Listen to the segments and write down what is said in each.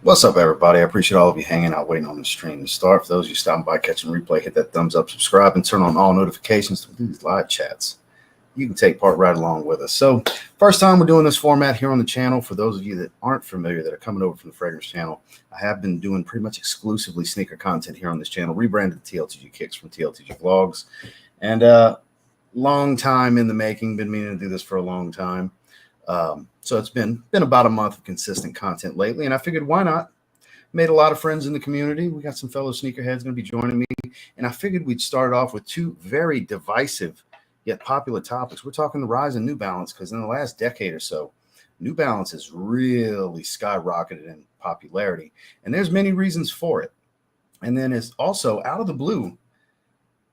What's up, everybody? I appreciate all of you hanging out, waiting on the stream to start. For those of you stopping by, catching replay, hit that thumbs up, subscribe, and turn on all notifications to these live chats. You can take part right along with us. So, first time we're doing this format here on the channel. For those of you that aren't familiar, that are coming over from the Fragrance channel, I have been doing pretty much exclusively sneaker content here on this channel, rebranded to TLTG Kixz from TLTG Vlogs. And long time in the making, been meaning to do this for a long time. So it's been about a month of consistent content lately, and I figured why not? Made a lot of friends in the community. We got some fellow sneakerheads going to be joining me, and I figured we'd start off with two very divisive yet popular topics. We're talking the rise in New Balance, because in the last decade or so, New Balance has really skyrocketed in popularity, and there's many reasons for it. And then it's also out of the blue,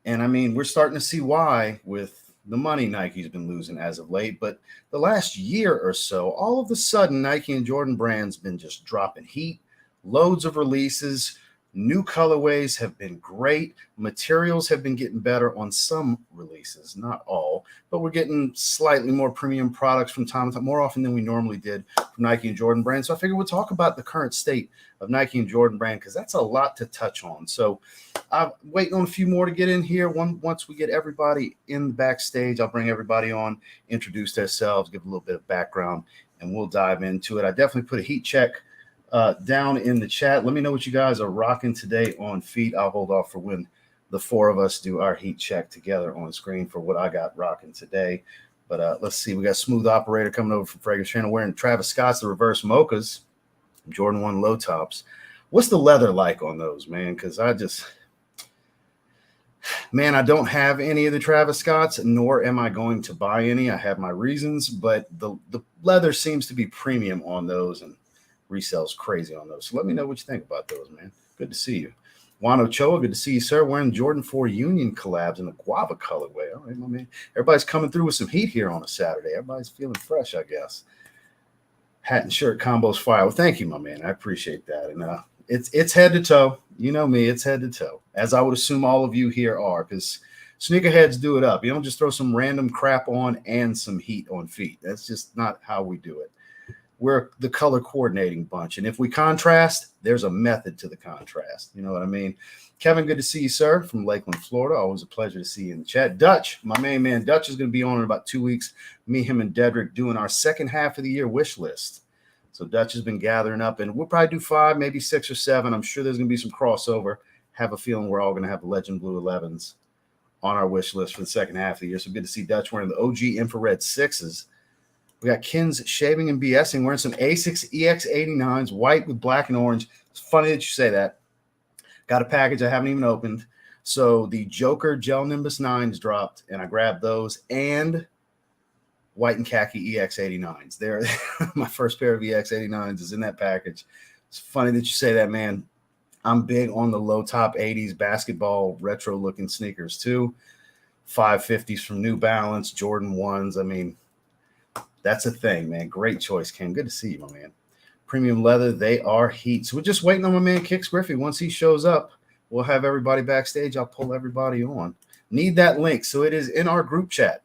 and I mean, we're starting to see why with the money Nike's been losing as of late. But the last year or so, all of a sudden, Nike and Jordan brands been just dropping heat, loads of releases, new colorways have been great. Materials have been getting better on some releases, not all, but we're getting slightly more premium products from time to time, more often than we normally did from Nike and Jordan brand. So I figured we'll talk about the current state of Nike and Jordan brand, because that's a lot to touch on. So I'm waiting on a few more to get in here. Once we get everybody in the backstage, I'll bring everybody on, introduce themselves, give a little bit of background, and we'll dive into it. I definitely put a heat check down in the chat. Let me know what you guys are rocking today on feet. I'll hold off for when the four of us do our heat check together on screen for what I got rocking today. But let's see. We got Smooth Operator coming over from Fragrance Channel wearing Travis Scott's the reverse mochas, Jordan 1 low tops. What's the leather like on those, man? Because I don't have any of the Travis Scotts, nor am I going to buy any. I have my reasons, but the leather seems to be premium on those, and resell's crazy on those. So let me know what you think about those, man. Good to see you. Juan Ochoa, good to see you, sir. Wearing Jordan 4 Union collabs in the guava colorway. All right, my man. Everybody's coming through with some heat here on a Saturday. Everybody's feeling fresh, I guess. Hat and shirt combos fire. Well, thank you, my man. I appreciate that. And it's head to toe. You know me, it's head to toe, as I would assume all of you here are, because sneakerheads do it up. You don't just throw some random crap on and some heat on feet. That's just not how we do it. We're the color coordinating bunch. And if we contrast, there's a method to the contrast. You know what I mean? Kevin, good to see you, sir, from Lakeland, Florida. Always a pleasure to see you in the chat. Dutch, my main man, Dutch is going to be on in about 2 weeks. Me, him, and Dedrick doing our second half of the year wish list. So Dutch has been gathering up, and we'll probably do 5, maybe 6 or 7. I'm sure there's going to be some crossover. Have a feeling we're all going to have the Legend Blue 11s on our wish list for the second half of the year. So good to see Dutch wearing the OG infrared 6s. We got Kins shaving and BSing, wearing some Asics EX89s, white with black and orange. It's funny that you say that. Got a package I haven't even opened. So the Joker Gel Nimbus 9s dropped, and I grabbed those, and white and khaki EX89s. They're my first pair of EX89s is in that package. It's funny that you say that, man. I'm big on the low top 80s basketball retro looking sneakers too. 550s from New Balance, Jordan 1s. I mean, that's a thing, man. Great choice, Ken. Good to see you, my man. Premium leather, they are heat. So we're just waiting on my man Kixz Griffey. Once he shows up, we'll have everybody backstage. I'll pull everybody on. Need that link. So it is in our group chat.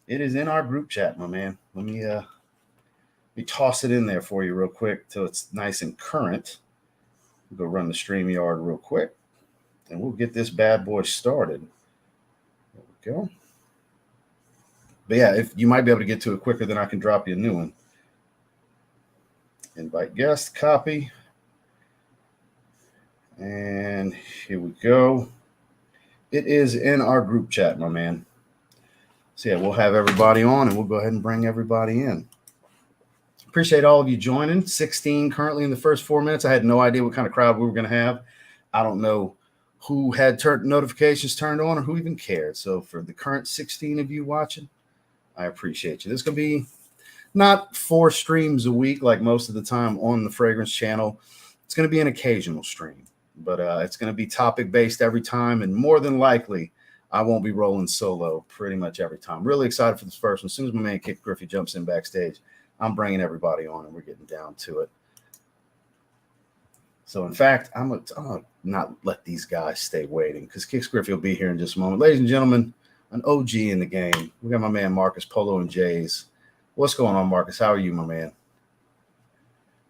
It is in our group chat, my man. Let me toss it in there for you real quick till it's nice and current. We'll go run the StreamYard real quick, and we'll get this bad boy started. There we go. But yeah, if you might be able to get to it quicker than I can drop you a new one. Invite guest, copy. And here we go. It is in our group chat, my man. So yeah, we'll have everybody on, and we'll go ahead and bring everybody in. Appreciate all of you joining. 16 currently in the first 4 minutes. I had no idea what kind of crowd we were going to have. I don't know who had notifications turned on or who even cared. So for the current 16 of you watching, I appreciate you. This is going to be not 4 streams a week like most of the time on the Fragrance channel. It's going to be an occasional stream, but it's going to be topic-based every time, and more than likely, I won't be rolling solo pretty much every time. Really excited for this first one. As soon as my man Kixz Griffey jumps in backstage, I'm bringing everybody on, and we're getting down to it. So, in fact, I'm going to not let these guys stay waiting, because Kixz Griffey will be here in just a moment. Ladies and gentlemen, an OG in the game. We got my man Marcus, PolosNJays. What's going on, Marcus? How are you, my man?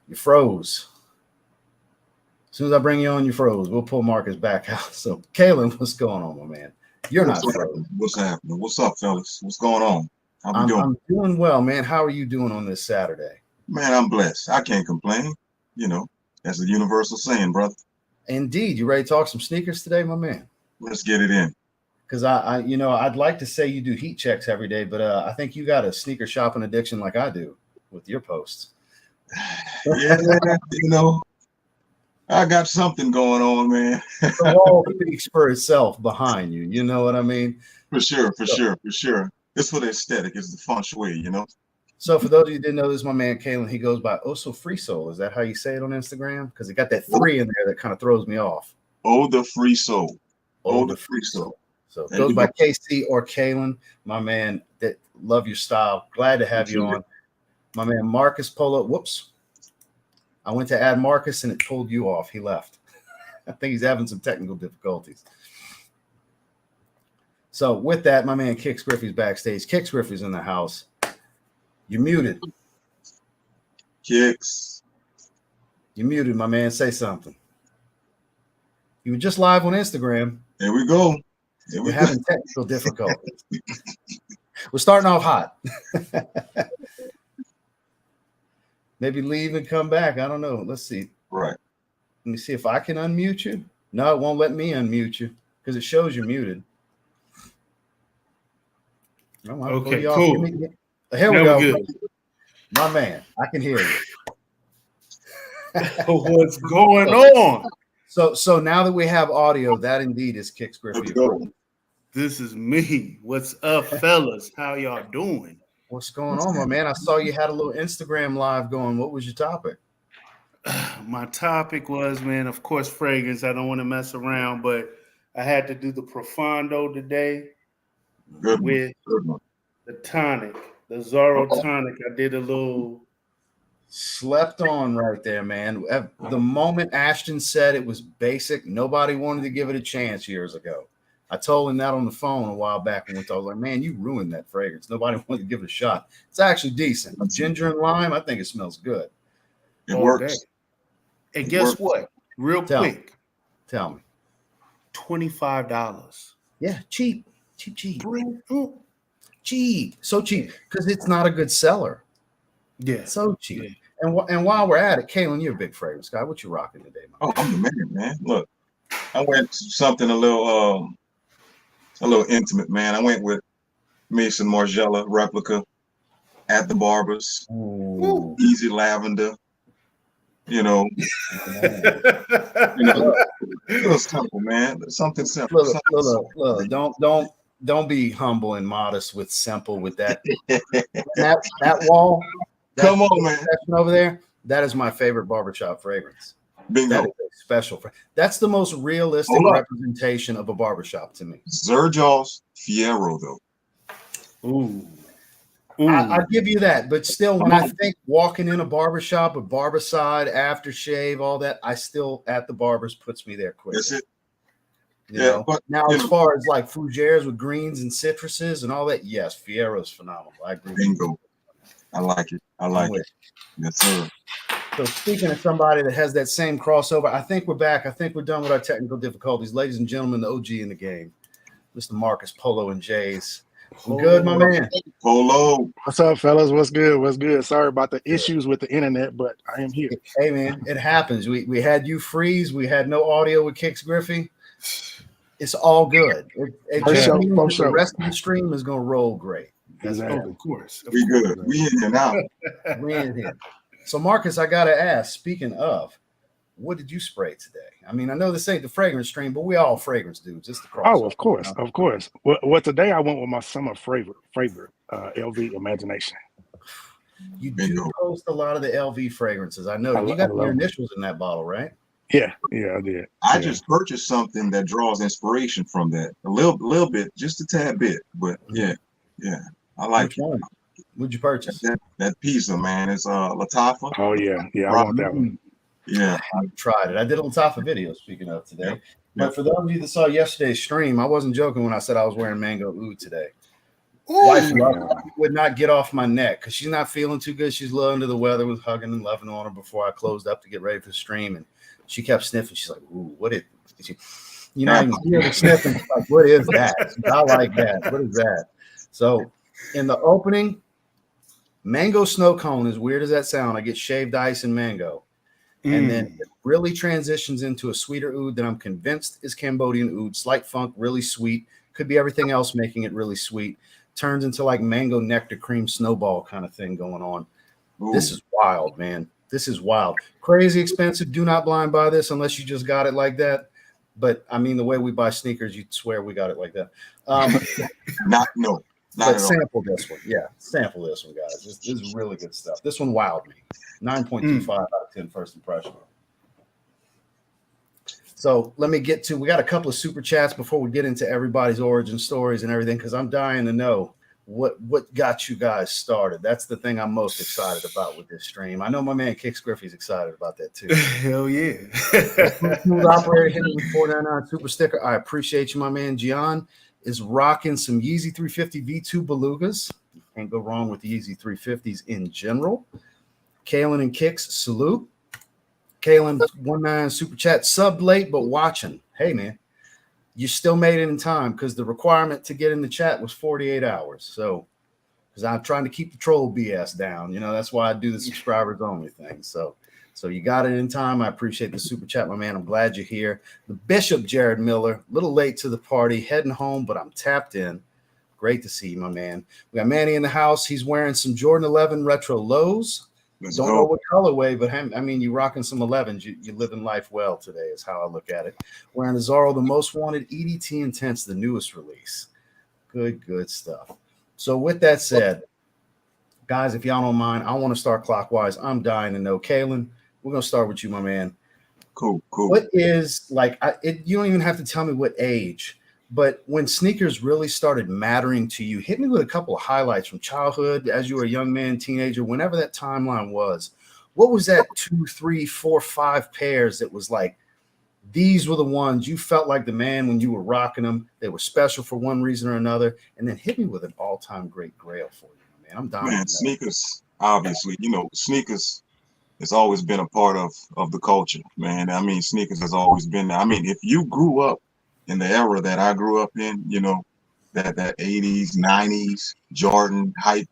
You froze. soon as I bring you on, you froze. We'll pull Marcus back out. So, Kalon, what's going on, my man? You're not frozen. What's happening? What's up, fellas? What's going on? How we doing? I'm doing well, man. How are you doing on this Saturday? Man, I'm blessed. I can't complain. You know, that's a universal saying, brother. Indeed. You ready to talk some sneakers today, my man? Let's get it in. Because I'd like to say you do heat checks every day, but I think you got a sneaker shopping addiction like I do with your posts. Yeah, you know, I got something going on, man. The wall speaks for itself behind you. You know what I mean? For sure. It's for the aesthetic. It's the feng shui, you know? So for those of you who didn't know, this is my man, Kalon. He goes by Oso Free Soul. Is that how you say it on Instagram? Because it got that 3 in there that kind of throws me off. Oh, the free soul. Oh, the free soul. So it goes by KC or Kalon, my man. That love your style. Glad to have you on. My man, Marcus Polo. Whoops. I went to add Marcus and it pulled you off. He left. I think he's having some technical difficulties. So with that, my man Kixz Griffey's backstage. Kixz Griffey's in the house. You're muted. Kixz. You're muted, my man. Say something. You were just live on Instagram. There we go. We're having technical difficulties. We're starting off hot. Maybe leave and come back. I don't know. Let's see. Right. Let me see if I can unmute you. No, it won't let me unmute you because it shows you're muted. Okay, cool. Here we go. Good. My man, I can hear you. What's going on? So now that we have audio, that indeed is Kixz Griffey. This is me. What's up, fellas? How y'all doing? What's going on, my man? I saw you had a little Instagram live going. What was your topic? My topic was, man, of course, fragrance. I don't want to mess around, but I had to do the Profondo today with the tonic, the Zorro tonic. I did a little slept on right there, man. The moment Ashton said it was basic, nobody wanted to give it a chance years ago. I told him that on the phone a while back when we talked. Like, man, you ruined that fragrance. Nobody wanted to give it a shot. It's actually decent. Ginger and lime, I think it smells good. It works. And guess what? Real quick. Tell me. $25. Yeah, cheap. Cheap. So cheap. Because it's not a good seller. Yeah. So cheap. Yeah. And while we're at it, Kalon, you're a big fragrance guy. What you rocking today, man? Oh, I'm the man. Look, I went to something a little intimate, man. I went with Mason Margiela replica at the Barbers. Ooh. Easy lavender. You know, little simple, man. Something simple. Look, don't be humble and modest with simple with that. that wall. Come on, man. Over there. That is my favorite barbershop fragrance. Bingo. That is a special. That's the most realistic representation of a barbershop to me. Zerjos Fiero, though. Ooh. I'll give you that, but still, when I think walking in a barbershop, a barbicide, aftershave, all that, I still at the barbers puts me there quick. That's it. You know? But now, as far as like fougères with greens and citruses and all that, yes, Fiero's phenomenal. I agree. Bingo. I like it. Yes, sir. So speaking of somebody that has that same crossover, I think we're back. I think we're done with our technical difficulties. Ladies and gentlemen, the OG in the game, Mr. Marcus PolosNJays. Good, my man. Polo. What's up, fellas? What's good? Sorry about the issues with the internet, but I am here. Hey, man, it happens. We had you freeze. We had no audio with Kixz Griffey. It's all good. The rest of the stream is going to roll great. Exactly. Of course. We good. We in here now. We in here. So, Marcus, I got to ask, speaking of, what did you spray today? I mean, I know this ain't the fragrance stream, but we all fragrance dudes. It's the crossover. Oh, of course. Well, today I went with my summer favorite, LV Imagination. You do post a lot of the LV fragrances. I know. You got your initials in that bottle, right? Yeah, I did. I just purchased something that draws inspiration from that. A little bit, just a tad bit. But yeah. I like it. What'd you purchase? That pizza, man. It's Lattafa. Oh, yeah. I want that one. Yeah, I tried it. I did a Lattafa video, speaking of today. Yep. But for those of you that saw yesterday's stream, I wasn't joking when I said I was wearing mango oud today. Wife would not get off my neck because she's not feeling too good. She's a little under the weather. Was hugging and loving on her before I closed up to get ready for the stream, and she kept sniffing. She's like, "Ooh, what is?" You know, you hear the sniffing. Like, what is that? I like that. What is that? So, in the opening, mango snow cone. As weird as that sound, I get shaved ice and mango, and then it really transitions into a sweeter oud that I'm convinced is Cambodian oud. Slight funk, really sweet. Could be everything else making it really sweet. Turns into like mango nectar cream snowball kind of thing going on. Ooh. This is wild, man. This is wild. Crazy expensive. Do not blind buy this unless you just got it like that. But I mean, the way we buy sneakers, you'd swear we got it like that. Not at sample this one. Yeah, sample this one, guys. This is really good stuff. This one wowed me. 9.25 out of 10 first impression. So let me get to, we got a couple of super chats before we get into everybody's origin stories and everything, because I'm dying to know what got you guys started. That's the thing I'm most excited about with this stream. I know my man Kixz Griffey's excited about that too. Hell yeah. Smooth operator hitting with 499 super sticker. I appreciate you, my man. Gian is rocking some Yeezy 350 V2 Belugas. You can't go wrong with the Yeezy 350s in general. Kalon and Kixz, salute. Kalon, 19 super chat, subbed late, but watching. Hey, man, you still made it in time because the requirement to get in the chat was 48 hours. So, because I'm trying to keep the troll BS down, you know, that's why I do the subscribers only thing. So you got it in time. I appreciate the super chat, my man. I'm glad you're here. The Bishop, Jared Miller, a little late to the party, heading home, but I'm tapped in. Great to see you, my man. We got Manny in the house. He's wearing some Jordan 11 retro lows. Don't know what colorway, but I mean, you rocking some 11s. You're living life well today is how I look at it. Wearing the Zorro, the most wanted EDT Intense, the newest release. Good stuff. So with that said, guys, if y'all don't mind, I want to start clockwise. I'm dying to know. Kalon, we're going to start with you, my man. Cool. What is, like, you don't even have to tell me what age, but when sneakers really started mattering to you, hit me with a couple of highlights from childhood, as you were a young man, teenager, whenever that timeline was. What was that 2, 3, 4, 5 pairs that was like, these were the ones you felt like the man when you were rocking them? They were special for one reason or another. And then hit me with an all-time great grail for you, man. I'm dying. Man, sneakers, obviously, you know, sneakers has always been a part of the culture, man. I mean, sneakers has always been there. I mean, if you grew up in the era that I grew up in, you know, that 80s, 90s, Jordan hype,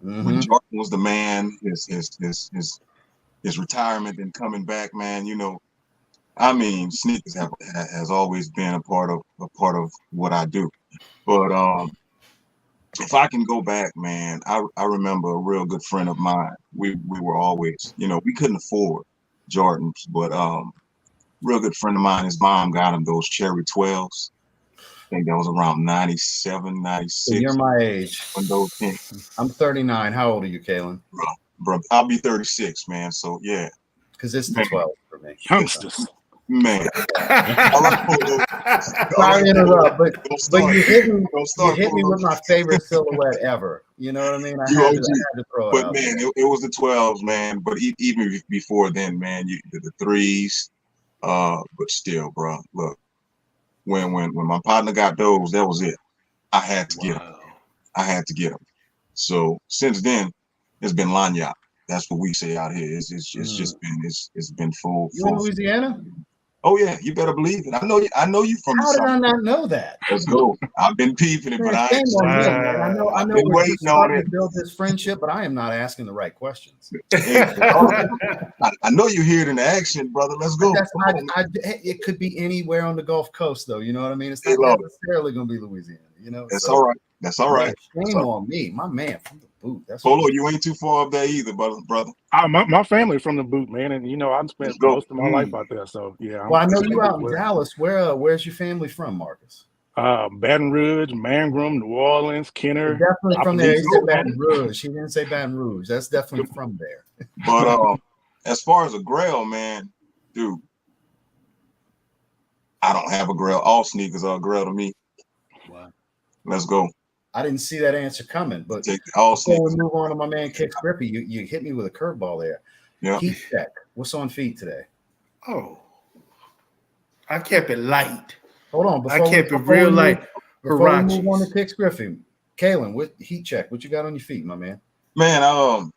when Jordan was the man, his retirement and coming back, man, you know, I mean, sneakers has always been a part of what I do. But if I can go back, man, I remember a real good friend of mine. We were always, you know, we couldn't afford Jordans, but real good friend of mine, his mom got him those Cherry 12s. I think that was around 97, 96. So you're my age. When those came. I'm 39. How old are you, Kalon? Bro, I'll be 36, man. So yeah. Because it's the 12 for me. Youngsters. Man. Sorry to interrupt, but you hit me with my favorite silhouette ever. You know what I mean? I had to throw it but out. Man, it was the 12s, man. But even before then, man, the 3s. But still, bro, look, when my partner got those, that was it. I had to get them. I had to get them. So since then, it's been lanyard. That's what we say out here. It's been full. You in Louisiana? Oh yeah, you better believe it. I know you from. How did I not know that? Let's go. I've been peeping it, but I know we're just starting to build this friendship, but I am not asking the right questions. I know you hear it in action, brother. Let's go. It could be anywhere on the Gulf Coast, though. You know what I mean? It's not necessarily going to be Louisiana. You know, that's all right. That's all right. Shame on me, my man from the boot. That's Polo. You ain't too far up there either, brother. My family from the boot, man, and you know I spent most of my life out there. So yeah. Well, I know you out in Dallas. Where's your family from, Marcus? Baton Rouge, Mangrum, New Orleans, Kenner. You're definitely from there. He said Baton Rouge. He didn't say Baton Rouge. That's definitely from there. But as far as a grail, man, dude, I don't have a grail. All sneakers are a grail to me. Wow. Let's go. I didn't see that answer coming, but before we move on to my man Kixz Griffey, you hit me with a curveball there. Yeah. Heat check. What's on feet today? Oh, I kept it light. Hold on. I kept it real light. Before we move on to Kixz Griffey, Kalon, what heat check? What you got on your feet, my man? Man,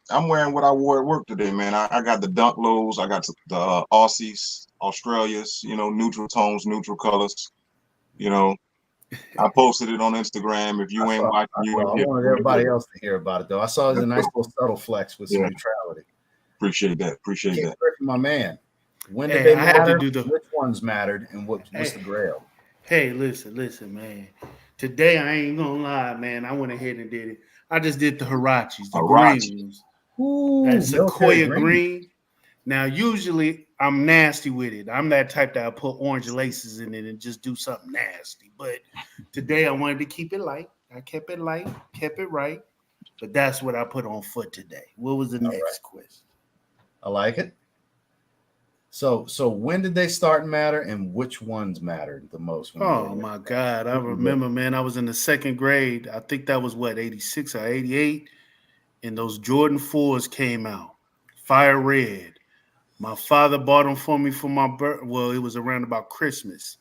I'm wearing what I wore at work today, man. I got the Dunk Lows. I got the Aussies, Australias, neutral tones, neutral colors. I posted it on Instagram. If you ain't watching, I wanted everybody else to hear about it, though. I saw it as a nice little subtle flex with some neutrality. Appreciate that. Kixz Griffey, my man. When did they matter? Which ones mattered, and what's the grail? Hey, listen, man. Today, I ain't gonna lie, man. I went ahead and did it. I just did the Hirachis, the greens. That Sequoia green. Now, usually, I'm nasty with it. I'm that type that I put orange laces in it and just do something nasty. But today, I wanted to keep it light. I kept it light, kept it right. But that's what I put on foot today. What was the next question? I like it. So when did they start and matter, and which ones mattered the most? Oh my God, I remember, man. I was in the second grade. I think that was 86 or 88, and those Jordan 4s came out, fire red. My father bought them for me for my birthday. Well, it was around about Christmas.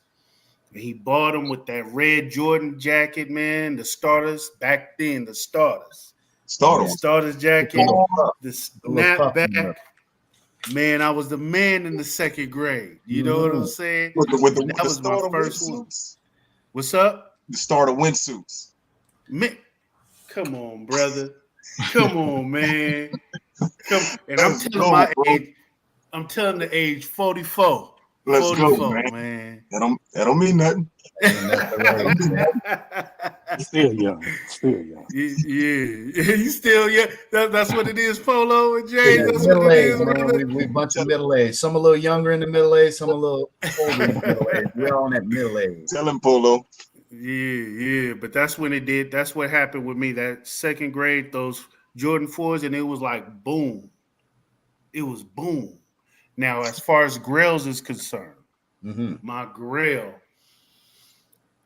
He bought them with that red Jordan jacket, man. The starters back then, the starters jacket, the snapback. Man, I was the man in the second grade. You know what I'm saying? That was my first one. What's up? The starter windsuits. Man, come on, brother. Come on, man. And I'm telling my age. I'm telling the age 44. Let's 44, go, man. That don't mean nothing. Still young. Yeah, you still young. That's what it is, Polo and Jay. Yeah, that's what it is, man. We a bunch of middle age. Some a little younger in the middle age, some a little older in the middle age. We're on that middle age. Tell him, Polo. Yeah. But that's when it did. That's what happened with me. That second grade, those Jordan 4s, and it was like boom. It was boom. Now, as far as grails is concerned, my grail,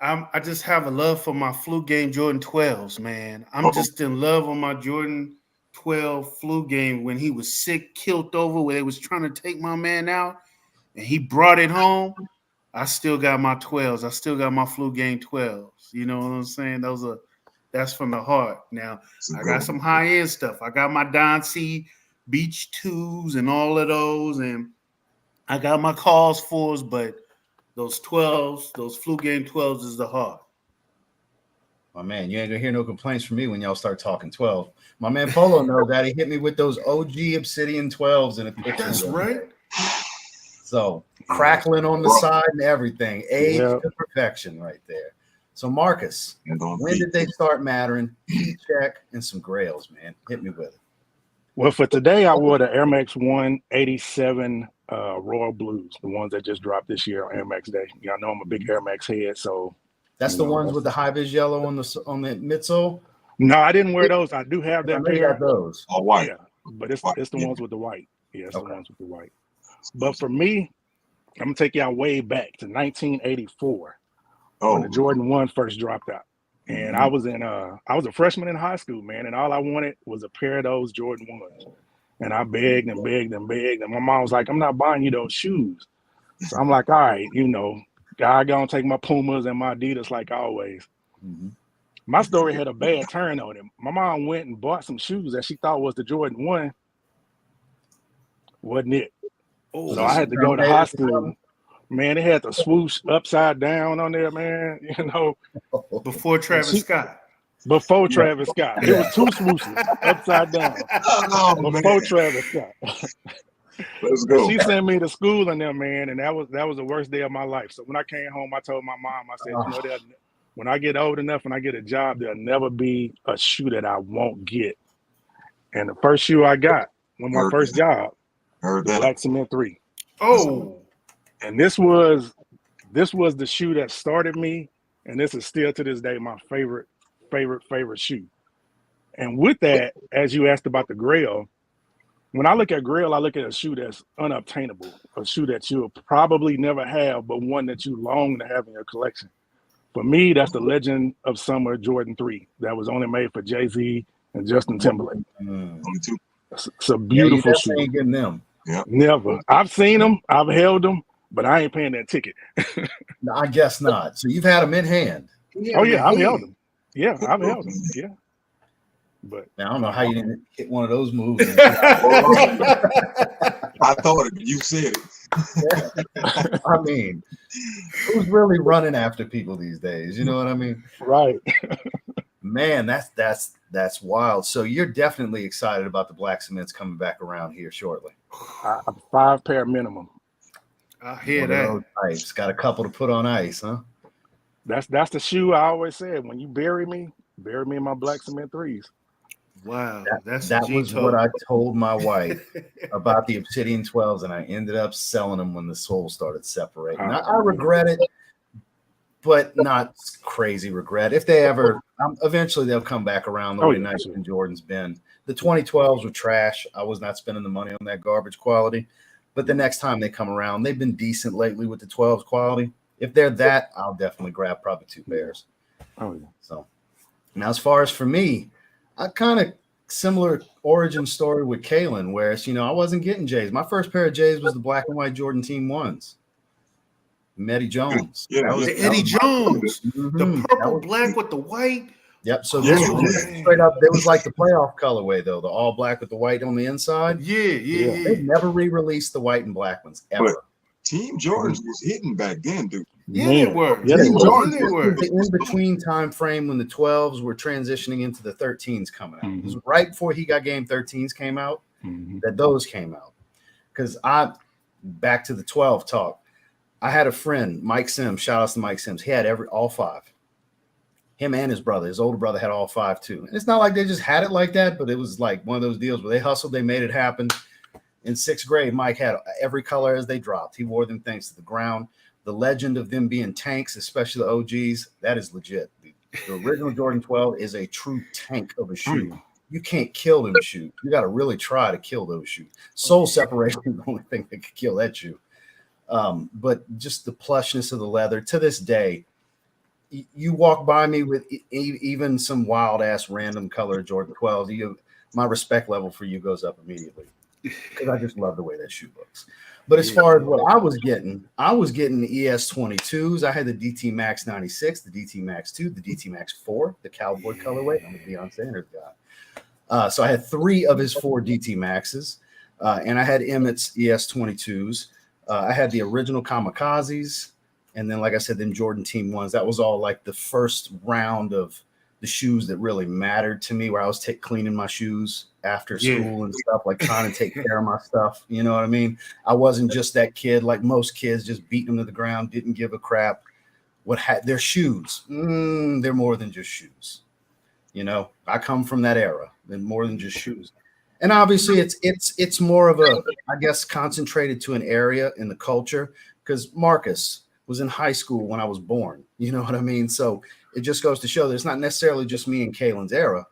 I just have a love for my flu game Jordan 12s, man. I'm just in love with my Jordan 12 flu game when he was sick, killed over, where they was trying to take my man out, and he brought it home. I still got my 12s. I still got my flu game 12s. You know what I'm saying? That's from the heart. Now, I got some high-end stuff. I got my Don C Beach 2s and all of those, and I got my Calls 4s, but those 12s, those flu game 12s is the heart. My man, you ain't gonna hear no complaints from me when y'all start talking 12. My man Polo knows that. He hit me with those OG Obsidian 12s in a picture. That's right. So crackling on the side and everything. Age to perfection right there. So Marcus, when did they start mattering? Heat check and some grails, man. Hit me with it. Well, for today, I wore the Air Max 187 Royal Blues, the ones that just dropped this year on Air Max Day. Y'all know I'm a big Air Max head, so that's the ones with the high vis yellow on the midsole. No, I didn't wear those. I do have that pair. Got those. Oh, white. Yeah, but it's the ones with the white. Yeah, it's the ones with the white. But for me, I'm gonna take y'all way back to 1984 when the Jordan 1 first dropped out. And I was a freshman in high school, man, and all I wanted was a pair of those Jordan 1s. And I begged and begged and begged, and my mom was like, "I'm not buying you those shoes." So I'm like, "All right, I gonna take my Pumas and my Adidas like always." My story had a bad turn on it. My mom went and bought some shoes that she thought was the Jordan 1. Wasn't it? So I had to go to high school. Man, it had the swoosh upside down on there, man. Before Travis Scott. Before Travis Scott. It was two swooshes upside down. Before Travis Scott. Let's go. She sent me to school in there, man, and that was the worst day of my life. So when I came home, I told my mom, I said, when I get old enough and I get a job, there'll never be a shoe that I won't get. And the first shoe I got when my first job, the Black Cement 3. Oh. And this was the shoe that started me, and this is still to this day my favorite shoe. And with that, as you asked about the grail, when I look at grail, I look at a shoe that's unobtainable, a shoe that you'll probably never have, but one that you long to have in your collection. For me, that's the Legend of Summer Jordan 3 that was only made for Jay-Z and Justin Timberlake. It's a beautiful shoe. Ain't getting them. Yep. Never. I've seen them. I've held them, but I ain't paying that ticket. No, I guess not. So you've had them in hand. Oh yeah, I've held them. Yeah, I've held them. Yeah. But now, I don't know how you didn't hit one of those moves. I thought it, you said it. I mean, who's really running after people these days? You know what I mean? right. Man, that's wild. So you're definitely excited about the black cements coming back around here shortly. 5 pair minimum. I hear One of that. those types. Got a couple to put on ice, huh? That's the shoe I always said. When you bury me in my black cement 3s. Wow, that was what I told my wife about the Obsidian 12s, and I ended up selling them when the soles started separating. I regret it, but not crazy regret. If they ever, eventually they'll come back around the way Nike and Jordan's been. The 2012s were trash. I was not spending the money on that garbage quality. But the next time they come around, they've been decent lately with the 12s quality. If they're that, I'll definitely grab probably 2 pairs. Oh yeah. So now, as far as for me, I kind of similar origin story with Kalon, where it's, I wasn't getting Jays. My first pair of Jays was the black and white Jordan Team 1s. Eddie Jones. Yeah, Eddie Jones. The purple black with the white. Yep. So this was straight up. There was like the playoff colorway, though, the all black with the white on the inside. Yeah. They never re-released the white and black ones ever. But Team Jordans was hitting back then, dude. Yeah, they were. Yeah, they were. The in-between time frame when the 12s were transitioning into the 13s coming out. It was right before he got game 13s came out that those came out. Because back to the 12 talk, I had a friend, Mike Sims. Shout out to Mike Sims. He had all 5. Him and his brother, his older brother, had all 5 too. And it's not like they just had it like that, but it was like one of those deals where they hustled, they made it happen. In 6th grade, Mike had every color as they dropped. He wore them things to the ground. The legend of them being tanks, especially the OGs, that is legit. The original Jordan 12 is a true tank of a shoe. You can't kill them shoes. You got to really try to kill those shoes. Sole separation is the only thing that could kill that shoe. But just the plushness of the leather. To this day, you walk by me with even some wild-ass random color Jordan 12s, my respect level for you goes up immediately because I just love the way that shoe looks. But as far as what I was getting the ES 22s. I had the DT Max 96, the DT Max 2, the DT Max 4, the cowboy colorway. I'm a Deion Sanders guy. So I had 3 of his 4 DT Maxes, and I had Emmett's ES 22s. I had the original Kamikazes, and then, like I said, them Jordan Team 1s. That was all like the first round of the shoes that really mattered to me, where I was cleaning my shoes after school and stuff, like trying to take care of my stuff. You know what I mean? I wasn't just that kid like most kids, just beating them to the ground, didn't give a crap. Their shoes, they're more than just shoes. I come from that era. They're more than just shoes. And obviously it's more of a, I guess, concentrated to an area in the culture, because Marcus was in high school when I was born. You know what I mean? So it just goes to show that it's not necessarily just me and Kalon's era.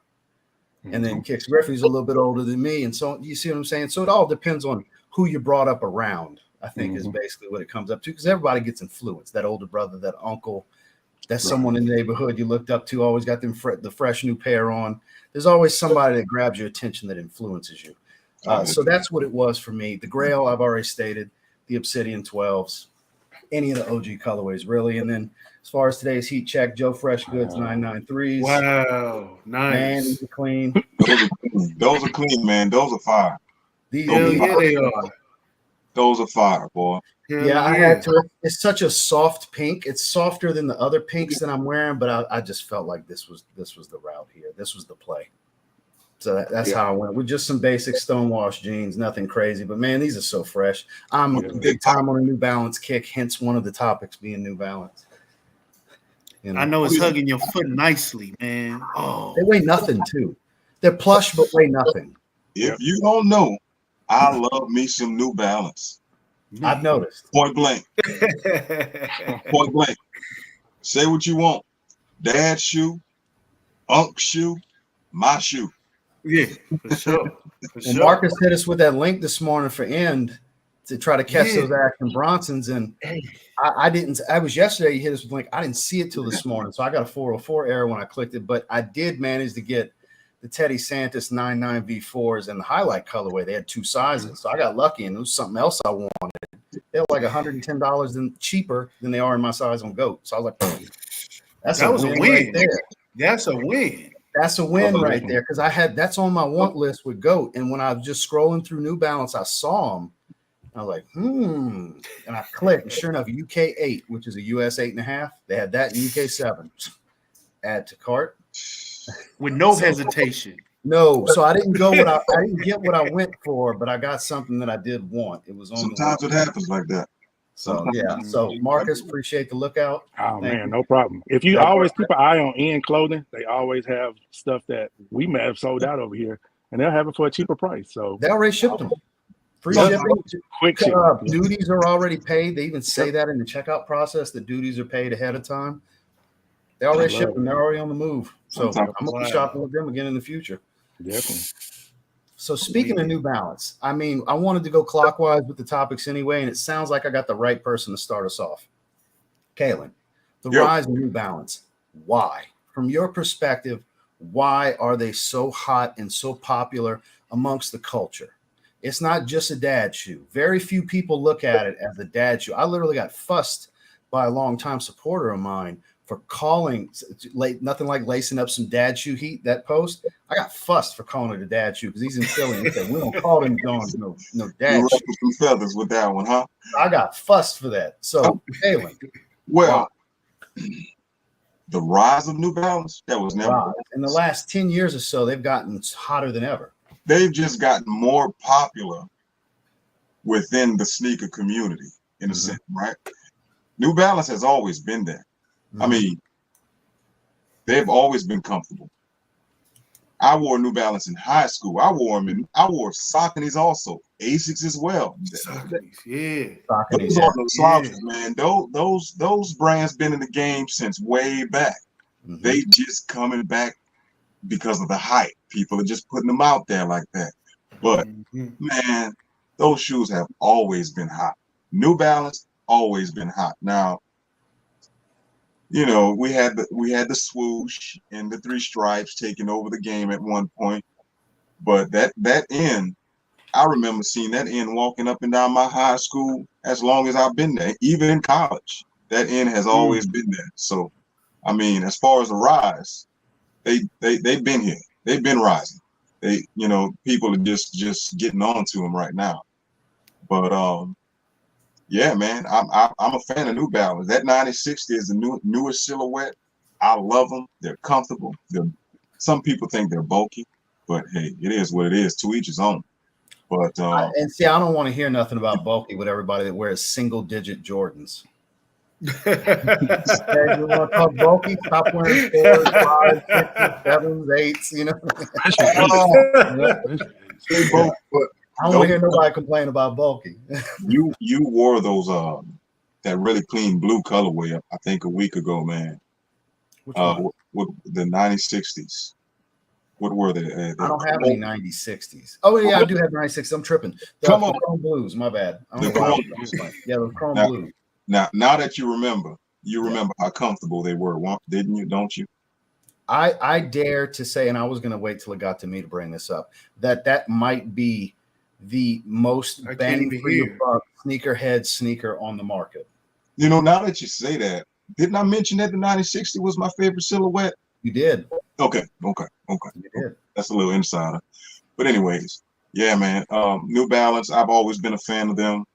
And then Kixz Griffey's a little bit older than me. And so you see what I'm saying? So it all depends on who you brought up around, I think is basically what it comes up to, because everybody gets influenced. That older brother, that uncle, that's someone in the neighborhood you looked up to, always got them the fresh new pair on. There's always somebody that grabs your attention that influences you. So that's what it was for me. The Grail, I've already stated, the Obsidian 12s, any of the OG colorways, really. And then as far as today's heat check, Joe Fresh Goods 993s. Wow, nice. Man, these are clean. Those are clean, man. Those are fire. They are. Those are fire, boy. I had to. It's such a soft pink. It's softer than the other pinks that I'm wearing, but I just felt like this was the route here. This was the play. So that's how I went with just some basic stonewash jeans, nothing crazy. But man, these are so fresh. I'm big time on a New Balance kick, hence one of the topics being New Balance. I know it's hugging your foot nicely, man. Oh, they weigh nothing too. They're plush but weigh nothing. If you don't know, I love me some New Balance. I've noticed. Point blank. Point blank. Say what you want. Dad's shoe, Unc's shoe, my shoe. Yeah, for sure. Marcus hit us with that link this morning for End to try to catch those Action Bronsons, and I didn't. I was yesterday. He hit us with a link. I didn't see it till this morning, so I got a 404 error when I clicked it. But I did manage to get the Teddy Santis 99 V4s and the highlight colorway. They had 2 sizes, so I got lucky, and it was something else I wanted. They were like $110 cheaper than they are in my size on GOAT. So I was like, that was a win right there. That's a win. That's a win right there, because that's on my want list with GOAT. And when I was just scrolling through New Balance, I saw them. I was like, and I clicked, and sure enough, UK 8, which is a US 8.5. They had that in UK 7. Add to cart with no hesitation. No, so I didn't go I didn't get what I went for, but I got something that I did want. It was on. Sometimes it happens like that. So yeah. So Marcus, appreciate the lookout. Oh man, no problem. If you always keep an eye on Ian Clothing, they always have stuff that we may have sold out over here, and they'll have it for a cheaper price. So they already shipped them. Free shipping, quick shipping. Duties are already paid. They even say that in the checkout process. The duties are paid ahead of time. They already shipped them. They're already on the move. So I'm gonna be shopping with them again in the future. Definitely. So speaking of New Balance, I mean, I wanted to go clockwise with the topics anyway, and it sounds like I got the right person to start us off. Kalon, the rise of New Balance. Why? From your perspective, why are they so hot and so popular amongst the culture? It's not just a dad shoe. Very few people look at it as a dad shoe. I literally got fussed by a longtime supporter of mine for calling nothing like lacing up some dad shoe heat. That post, I got fussed for calling it a dad shoe because he's in Philly. He said, we don't call them Johns no dad shoe. Some feathers with that one, huh? I got fussed for that. So, Kalon. Well, the rise of New Balance, that was never. In the last 10 years or so, they've gotten hotter than ever. They've just gotten more popular within the sneaker community, in a sense, right? New Balance has always been there. I mean, they've always been comfortable. I wore New Balance in high school. I wore Sauconys also, Asics as well. Sauconys, yeah. Those are the slouches, man. Those brands been in the game since way back. They just coming back because of the hype. People are just putting them out there like that. But man, those shoes have always been hot. New Balance always been hot. Now, you know, we had the swoosh and the 3 stripes taking over the game at one point, but that end, I remember seeing that end walking up and down my high school as long as I've been there. Even in college, that end has always been there. So, I mean, as far as the rise, they've been here. They've been rising. They, you know, people are just getting on to them right now. But yeah, man, I'm a fan of New Balance. That 9060 is the newest silhouette. I love them. They're comfortable. Some people think they're bulky, but hey, it is what it is. To each his own. But and see, I don't want to hear nothing about bulky with everybody that wears single-digit Jordans. You want to talk bulky? Stop wearing 4s, 5s, 6s, 7s, 8s. You know. I don't want to hear nobody complain about bulky. you wore those that really clean blue colorway I think a week ago, man. With the 9060s. What were they? I don't have any 9060s. Oh yeah, I do have 9060s. I'm tripping. The chrome blues. My bad. Yeah, the chrome blues. Now that you remember how comfortable they were, didn't you? Don't you? I dare to say, and I was going to wait till it got to me to bring this up, that might be the most bang for your buck sneakerhead sneaker on the market. You know, now that you say that, didn't I mention that the 9060 was my favorite silhouette? You did. Okay. You did. That's a little insider. But anyways, yeah, man. New Balance, I've always been a fan of them.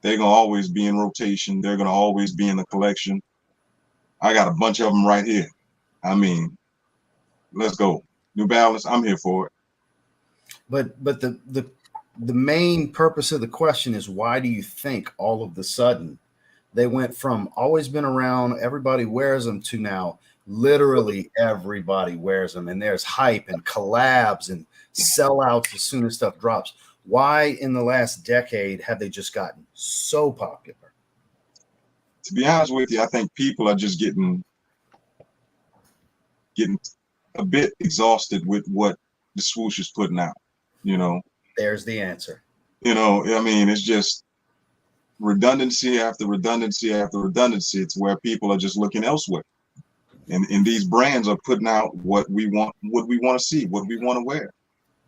They're going to always be in rotation. They're going to always be in the collection. I got a bunch of them right here. I mean, let's go. New Balance, I'm here for it. But the main purpose of the question is, why do you think all of the sudden they went from always been around, everybody wears them, to now literally everybody wears them, and there's hype and collabs and sellouts as soon as stuff drops? Why in the last decade have they just gotten so popular? To be honest with you, I think people are just getting a bit exhausted with what the swoosh is putting out, you know. There's the answer. You know, I mean, it's just redundancy after redundancy after redundancy. It's where people are just looking elsewhere. And these brands are putting out what we want to see, what we want to wear.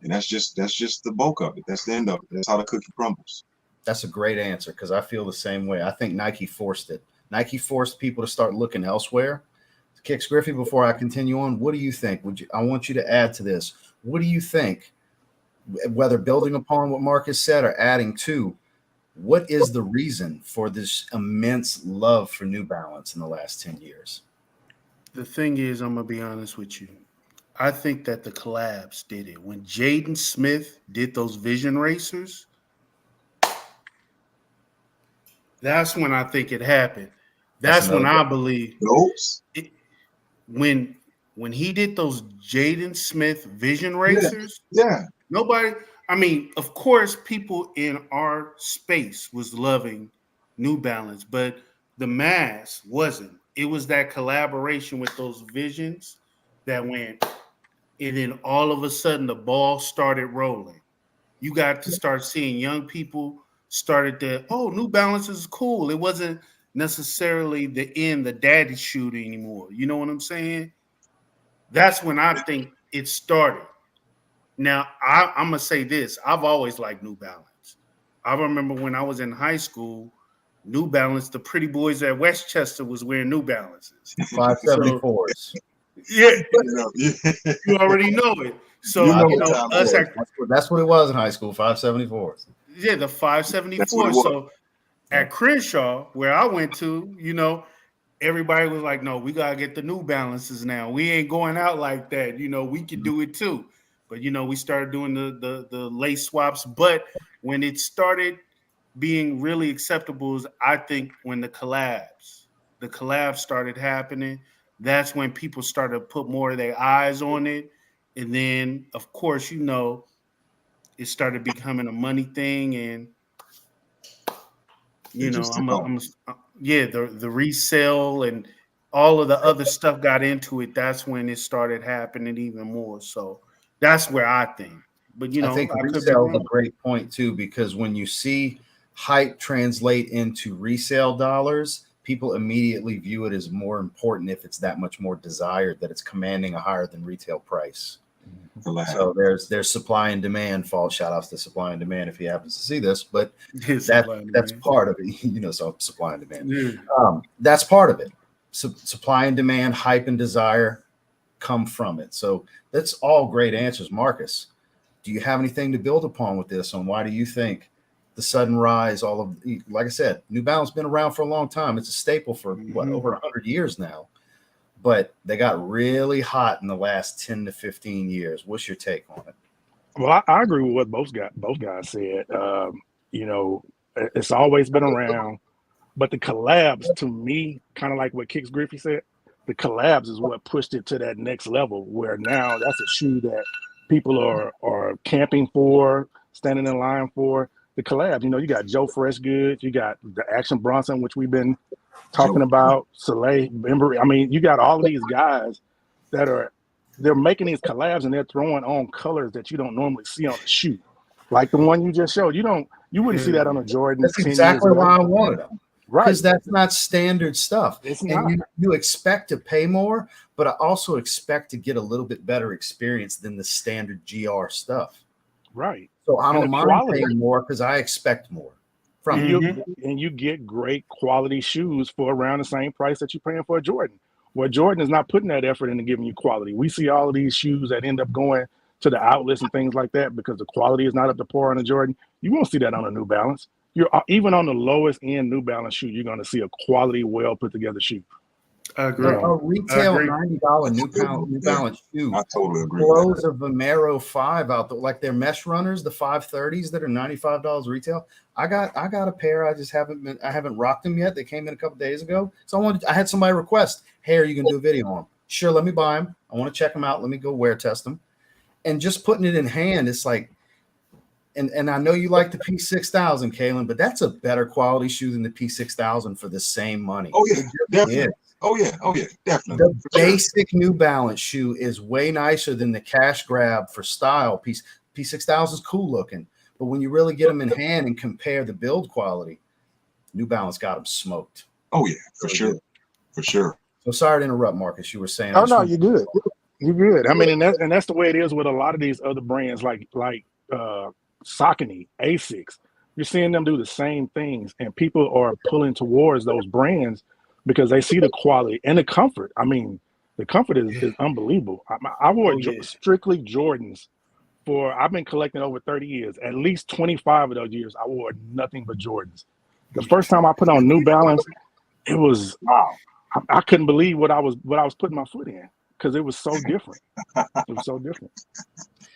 And that's just the bulk of it. That's the end of it. That's how the cookie crumbles. That's a great answer, because I feel the same way. I think Nike forced it. Nike forced people to start looking elsewhere Kixz Griffey, before I continue on, what do you think? I want you to add to this. What do you think, whether building upon what Marcus said or adding to, what is the reason for this immense love for New Balance in the last 10 years? The thing is, I'm going to be honest with you. I think that the collabs did it. When Jaden Smith did those Vision Racers, that's when I think it happened. That's when I believe it, when he did those Jaden Smith Vision Racers. Yeah. Nobody, I mean, of course, people in our space was loving New Balance, but the mass wasn't. It was that collaboration with those visions that went, and then all of a sudden the ball started rolling. You got to start seeing young people started to, oh, New Balance is cool. It wasn't necessarily the daddy shoe anymore. You know what I'm saying? That's when I think it started. Now, I'm going to say this. I've always liked New Balance. I remember when I was in high school, New Balance, the pretty boys at Westchester was wearing New Balances. 574s. So, yeah, you already know it. So, that's what it was in high school, 574s. Yeah, the 574. So at Crenshaw, where I went to, everybody was like, no, we got to get the New Balances now. We ain't going out like that. We could do it too. But, we started doing the lace swaps. But when it started being really acceptable is, I think, when the collabs started happening, that's when people started to put more of their eyes on it. And then, of course, it started becoming a money thing. And, the resale and all of the other stuff got into it. That's when it started happening even more. So that's where I think. But, I think resale is a great point, too, because when you see hype translate into resale dollars, people immediately view it as more important if it's that much more desired, that it's commanding a higher than retail price. So there's supply and demand fault. Shout outs to supply and demand if he happens to see this, but that's part of it. So supply and demand. Yeah. That's part of it. Supply and demand, hype and desire come from it. So that's all great answers. Marcus, do you have anything to build upon with this? On why do you think the sudden rise, like I said, New Balance been around for a long time. It's a staple for over 100 years now. But they got really hot in the last 10 to 15 years. What's your take on it? Well, I agree with what both guys said. It's always been around, but the collabs, to me, kind of like what Kixz Griffey said, the collabs is what pushed it to that next level, where now that's a shoe that people are camping for, standing in line for. The collabs, you got Joe Freshgoods, you got the Action Bronson, which we've been talking about, Soleil, Bembry. I mean, you got all of these guys that they're making these collabs and they're throwing on colors that you don't normally see on the shoe. Like the one you just showed. You wouldn't see that on a Jordan. That's exactly why I wanted them. Right. Because that's not standard stuff. It's not. And you expect to pay more, but I also expect to get a little bit better experience than the standard GR stuff. Right. So I don't mind paying more because I expect more from you. And you get great quality shoes for around the same price that you're paying for a Jordan. Where Jordan is not putting that effort into giving you quality. We see all of these shoes that end up going to the outlets and things like that because the quality is not up to par on a Jordan. You won't see that on a New Balance. Even on the lowest end New Balance shoe, you're going to see a quality, well put together shoe. I agree. A retail $90 New Balance shoe. I totally agree. Blows a Vomero 5 out there, like their mesh runners, the 530s that are $95 retail. I got a pair. I haven't rocked them yet. They came in a couple days ago. So I had somebody request, hey, are you gonna do a video on them? Sure, let me buy them. I want to check them out. Let me go wear test them. And just putting it in hand, it's like, and I know you like the P6000, Kalon, but that's a better quality shoe than the P6000 for the same money. Oh yeah, definitely. Oh yeah, definitely. The basic New Balance shoe is way nicer than the cash grab for style. P6000 is cool looking, but when you really get them in hand and compare the build quality, New Balance got them smoked. Oh yeah, for sure. So sorry to interrupt, Marcus. You were saying. Oh no, you're good. You're good. I mean, and that's the way it is with a lot of these other brands, like Saucony, Asics. You're seeing them do the same things, and people are pulling towards those brands because they see the quality and the comfort. I mean, The comfort is unbelievable. I wore strictly Jordans I've been collecting over 30 years. At least 25 of those years, I wore nothing but Jordans. The first time I put on New Balance, it was wow. I couldn't believe what I was putting my foot in because it was so different. It was so different.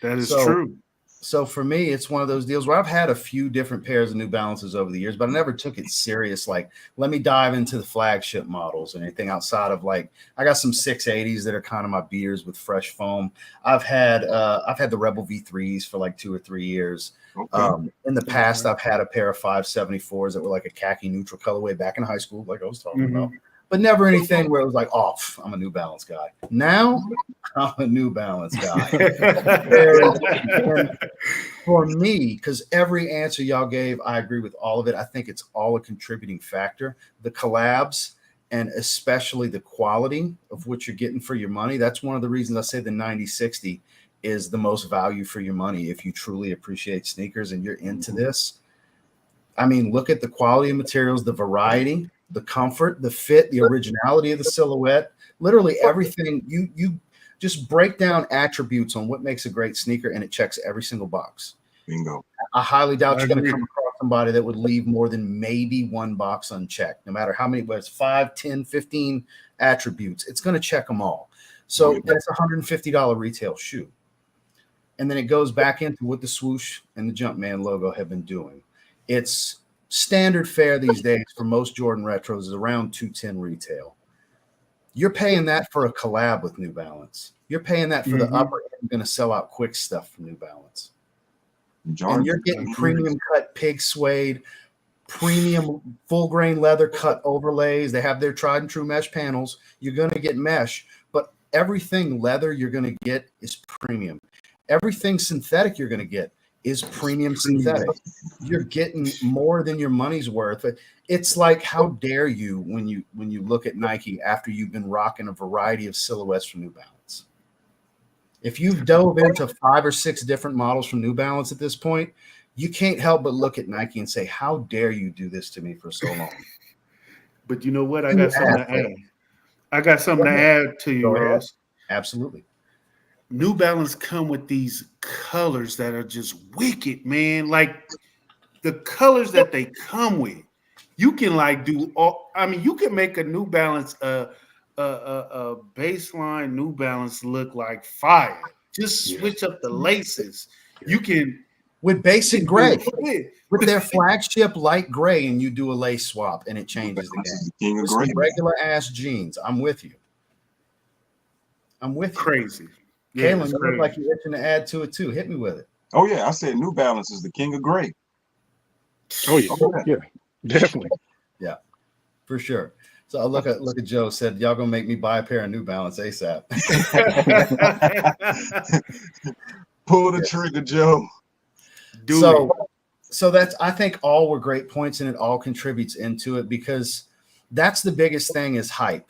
That is true. So for me, it's one of those deals where I've had a few different pairs of New Balances over the years, but I never took it serious. Like, let me dive into the flagship models and anything outside of I got some 680s that are kind of my beers with fresh foam. I've had the Rebel V3s for like 2 or 3 years. Okay. In the past, I've had a pair of 574s that were like a khaki neutral colorway back in high school, like I was talking about. But never anything where it was like, oh, I'm a New Balance guy. Now I'm a New Balance guy. And for me, because every answer y'all gave, I agree with all of it. I think it's all a contributing factor. The collabs and especially the quality of what you're getting for your money. That's one of the reasons I say the 9060 is the most value for your money if you truly appreciate sneakers and you're into this. I mean, look at the quality of materials, the variety, the comfort, the fit, the originality of the silhouette, literally everything. You just break down attributes on what makes a great sneaker and it checks every single box. Bingo. I highly doubt you're going to come across somebody that would leave more than maybe one box unchecked, no matter how many, whether it's 5, 10, 15 attributes, it's going to check them all. So that's a $150 retail shoe. And then it goes back into what the swoosh and the Jumpman logo have been doing. It's standard fare these days for most Jordan retros is around $210 retail. You're paying that for a collab with New Balance. You're paying that for the upper end, going to sell out quick stuff from New Balance. And you're getting premium cut pig suede, premium full grain leather cut overlays. They have their tried and true mesh panels. You're going to get mesh, but everything leather you're going to get is premium. Everything synthetic you're going to get is premium synthetic. You're getting more than your money's worth. It's like, how dare you when you look at Nike after you've been rocking a variety of silhouettes from New Balance. If you've dove into 5 or 6 different models from New Balance at this point, you can't help but look at Nike and say, how dare you do this to me for so long? But you know what? I got something to add. I got something to add to you, Ross. Absolutely. New Balance come with these colors that are just wicked, man. Like the colors that they come with, you can like do all. I mean, you can make a New Balance, a baseline New Balance look like fire. Just switch up the laces. You can with basic gray, with their flagship light gray, and you do a lace swap, and it changes the game. With some regular ass jeans. I'm with you. I'm with you. Crazy. Kalon, you look like you're itching to add to it too. Hit me with it. Oh yeah, I said New Balance is the king of gray. Oh yeah, definitely. Yeah, for sure. So I look at Joe said, y'all gonna make me buy a pair of New Balance ASAP. Pull the trigger, Joe. So that's, I think all were great points and it all contributes into it because that's the biggest thing is hype.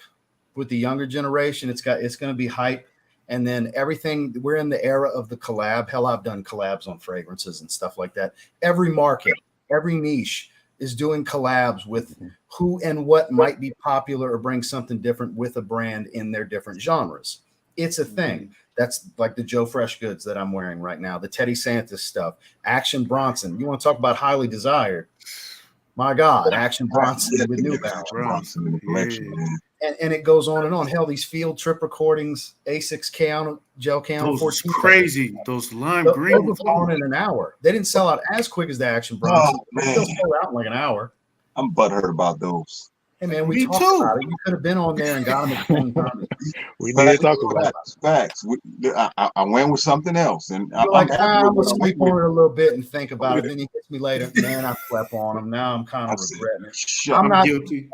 With the younger generation, it's going to be hype. And then everything, we're in the era of the collab. Hell, I've done collabs on fragrances and stuff like that. Every market, every niche is doing collabs with who and what might be popular or bring something different with a brand in their different genres. It's a thing. That's like the Joe Fresh goods that I'm wearing right now, the Teddy Santis stuff, Action Bronson. You want to talk about highly desired? My God, Action Bronson with New Balance. And it goes on and on. Hell, these field trip recordings, A6K on gel can on 14. Crazy. Those lime green. Those were gone in an hour. They didn't sell out as quick as the Action Bronson. They still sold out in like an hour. I'm butthurt about those. Hey man, we talked about it. You could have been on there and got them at the same time. We did talk about it. Facts. I went with something else, and I'm gonna sleep on it a little bit and think about it. Then he hits me later. Man, I slept on him. Now I'm kind of regretting it. I'm not guilty.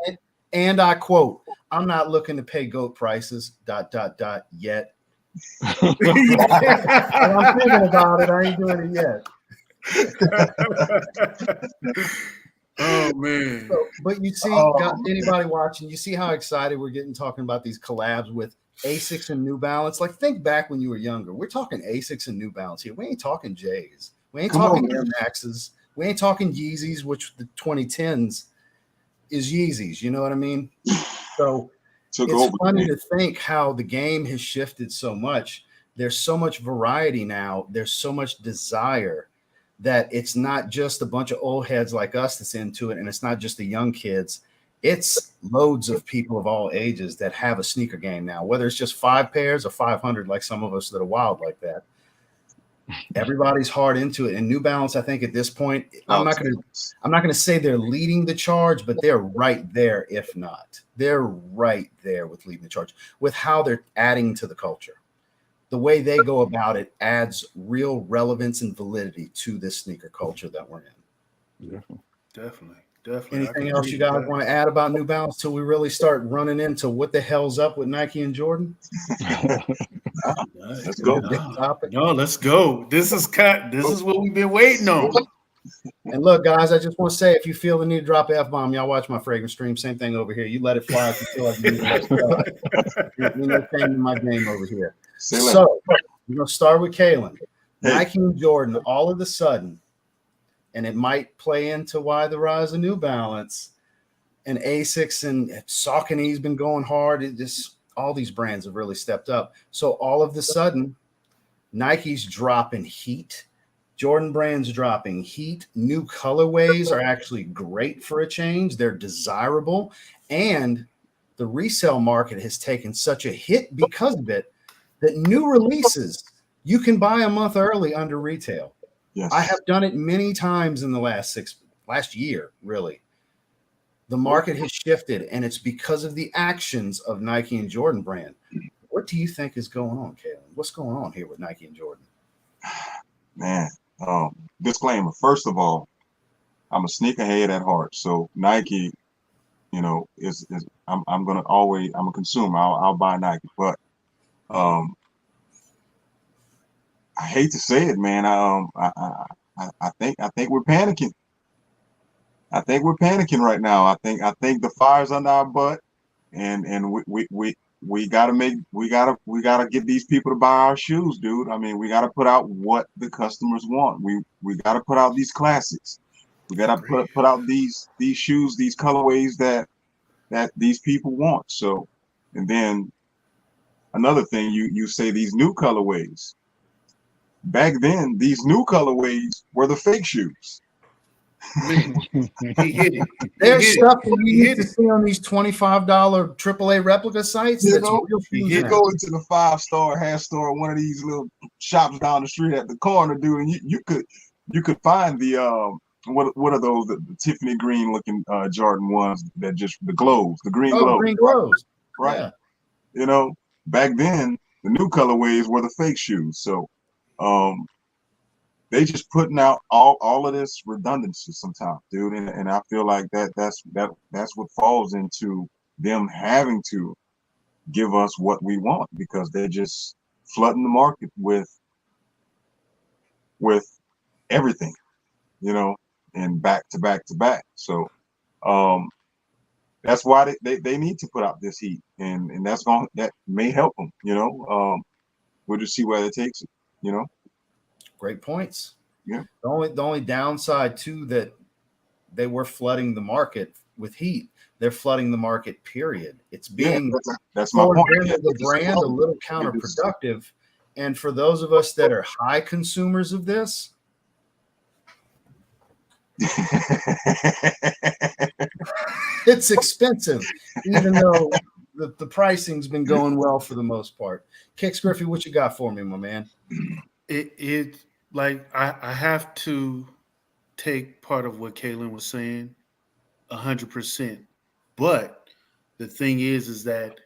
And I quote, I'm not looking to pay GOAT prices, ... yet. I'm thinking about it. I ain't doing it yet. Oh, man. But you see, anybody watching, you see how excited we're getting talking about these collabs with Asics and New Balance. Like, think back when you were younger. We're talking Asics and New Balance here. We ain't talking Jays. We ain't talking Air Maxes. We ain't talking Yeezys, which the 2010s is Yeezys, you know what I mean? So It's funny to think how the game has shifted so much. There's so much variety now. There's so much desire that it's not just a bunch of old heads like us that's into it, and it's not just the young kids. It's loads of people of all ages that have a sneaker game now, whether it's just 5 pairs or 500, like some of us that are wild like that. Everybody's hard into it. And New Balance, I think at this point, I'm not gonna say they're leading the charge, but they're right there, if not. They're right there with leading the charge, with how they're adding to the culture. The way they go about it adds real relevance and validity to this sneaker culture that we're in. Definitely. Anything else you guys want to add about New Balance till we really start running into what the hell's up with Nike and Jordan? Let's go. No, let's go. This is what we've been waiting on. And look, guys, I just want to say, if you feel the need to drop an F-bomb, y'all watch my fragrance stream. Same thing over here. You let it fly if you feel like you need to. You're no changing my game over here. So we're gonna start with Kalon. Nike and Jordan, all of a sudden, and it might play into why the rise of New Balance and Asics and Saucony's been going hard. It just all these brands have really stepped up. So all of a sudden, Nike's dropping heat. Jordan brand's dropping heat. New colorways are actually great for a change. They're desirable. And the resale market has taken such a hit because of it that new releases you can buy a month early under retail. Yes. I have done it many times in the last year, really. The market has shifted, and it's because of the actions of Nike and Jordan brand. What do you think is going on, Kalon? What's going on here with Nike and Jordan? Man, disclaimer. First of all, I'm a sneakerhead at heart. So Nike, is I'm a consumer. I'll buy Nike, but I hate to say it, man. I think we're panicking. I think we're panicking right now. I think the fire's under our butt, and we gotta get these people to buy our shoes, dude. I mean, we gotta put out what the customers want. We gotta put out these classics. We gotta put out these shoes, these colorways that these people want. So, and then another thing, you say these new colorways. Back then, these new colorways were the fake shoes. There's stuff that you need to see on these $25 AAA replica sites. You go into the 5-star hair store, one of these little shops down the street at the corner, dude, and you could find the what are those, the Tiffany green looking Jordan ones that just the glows, the green glows. Green glows. Right. Yeah. Back then the new colorways were the fake shoes. So they just putting out all of this redundancy sometimes, dude, and I feel like that's what falls into them having to give us what we want, because they're just flooding the market with everything, and back to back to back. So that's why they need to put out this heat, and that may help them. We'll just see where it takes it. Great points. Yeah. The only downside too, that they were flooding the market with heat. They're flooding the market, period. It's being that's my point. The brand a little counterproductive. And for those of us that are high consumers of this, it's expensive, even though the pricing's been going well for the most part. Kixz Griffey, what you got for me, my man? It like I have to take part of what Kalon was saying 100%. But the thing is that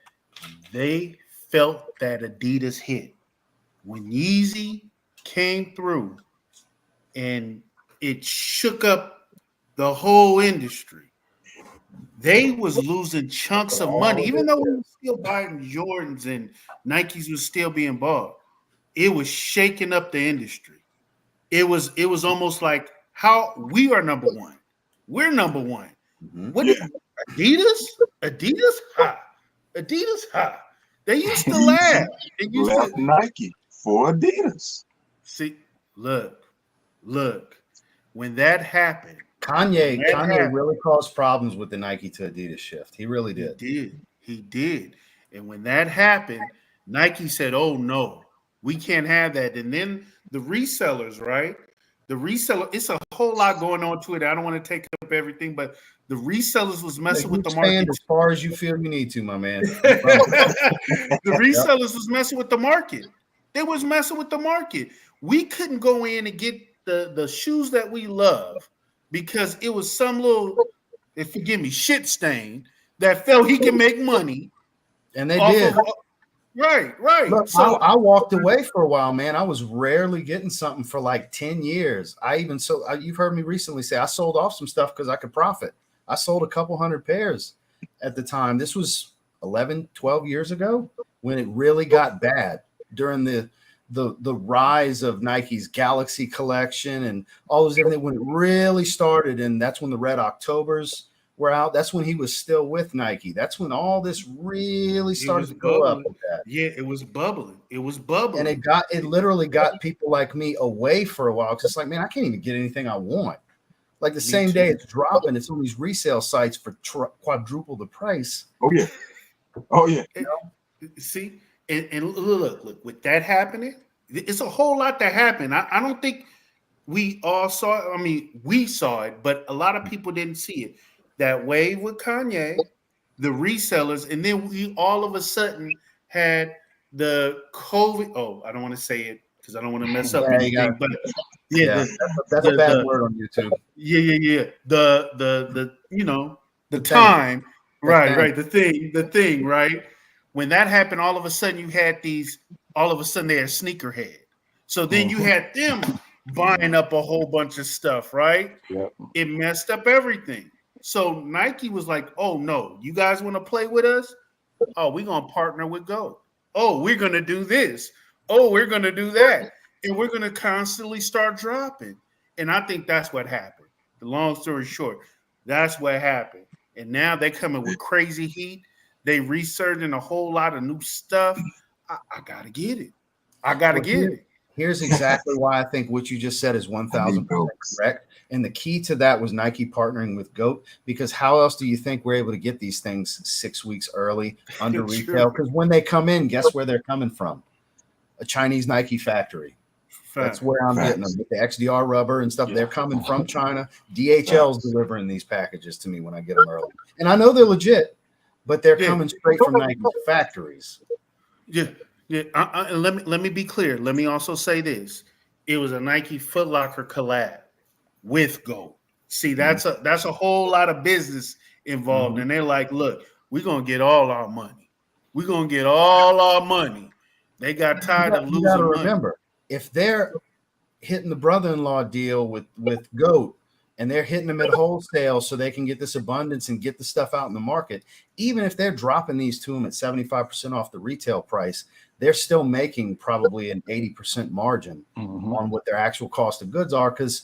they felt that Adidas hit when Yeezy came through, and it shook up the whole industry. They was losing chunks of money, even though we were still buying Jordans and Nikes was still being bought. It was shaking up the industry. It was almost like how we are number one. We're number one. Mm-hmm. What Adidas? Ha. Adidas, ha. They used to laugh. They used to Nike for Adidas. See, look. When that happened, Kanye really caused problems with the Nike to Adidas shift. He really did. He did. And when that happened, Nike said, oh no, we can't have that. And then the resellers, right? The reseller, it's a whole lot going on to it. I don't want to take up everything, but the resellers was messing with the market as far as you feel you need to, my man. The resellers was messing with the market. They was messing with the market. We couldn't go in and get the shoes that we love because it was some little, if forgive me, shit stain that felt he can make money. And they did. Right. Look, so I walked away for a while, man. I was rarely getting something for like 10 years. You've heard me recently say I sold off some stuff because I could profit. I sold a couple hundred pairs at the time. This was 11, 12 years ago when it really got bad during the rise of Nike's Galaxy collection and all those different things when it really started. And that's when the Red Octobers were out. That's when he was still with Nike. That's when all this really started to go up with that. Yeah, it was bubbling. And it literally got people like me away for a while. Because it's like, man, I can't even get anything I want. Like the same day it's dropping, it's on these resale sites for quadruple the price. Oh yeah. See, and look, with that happening, it's a whole lot that happened. I don't think we all saw it. I mean, we saw it, but a lot of people didn't see it. That wave with Kanye, the resellers, and then we all of a sudden had the COVID. Oh, I don't want to say it because I don't want to mess up anything. But that's a bad word on YouTube. Yeah. The time, right. The thing, right. When that happened, all of a sudden you had these. All of a sudden they had sneakerhead. So then you had them buying up a whole bunch of stuff, right? Yep. It messed up everything. So Nike was like, oh, no, you guys want to play with us? Oh, we're going to partner with Go. Oh, we're going to do this. Oh, we're going to do that. And we're going to constantly start dropping. And I think that's what happened. The long story short, that's what happened. And now they're coming with crazy heat. They resurging a whole lot of new stuff. I got to get it. Here's exactly why I think what you just said is 1,000% correct. And the key to that was Nike partnering with GOAT, because how else do you think we're able to get these things 6 weeks early under retail? Because when they come in, guess where they're coming from? A Chinese Nike factory. That's where I'm getting them with the XDR rubber and stuff. They're coming from China. DHL's delivering these packages to me when I get them early. And I know they're legit, but they're coming straight from Nike factories. Yeah. Let me be clear. Let me also say this. It was a Nike Foot Locker collab with Go. See, that's a whole lot of business involved. And they're like, look, we're going to get all our money. We're going to get all our money. They got tired of losing money. Remember, if they're hitting the brother-in-law deal with GOAT and they're hitting them at wholesale so they can get this abundance and get the stuff out in the market, even if they're dropping these to them at 75% off the retail price, they're still making probably an 80% margin on what their actual cost of goods are. Because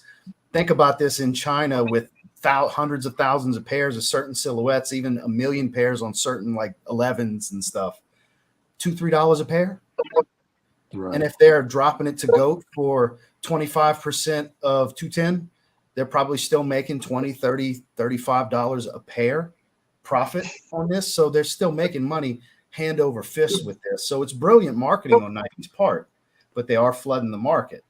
think about this in China with hundreds of thousands of pairs of certain silhouettes, even 1 million pairs on certain like 11s and stuff, $2-3 a pair. Right. And if they're dropping it to GOAT for 25% of 210, they're probably still making $20, $30, $35 a pair profit on this. So they're still making money hand over fist with this. So it's brilliant marketing on Nike's part, but they are flooding the market.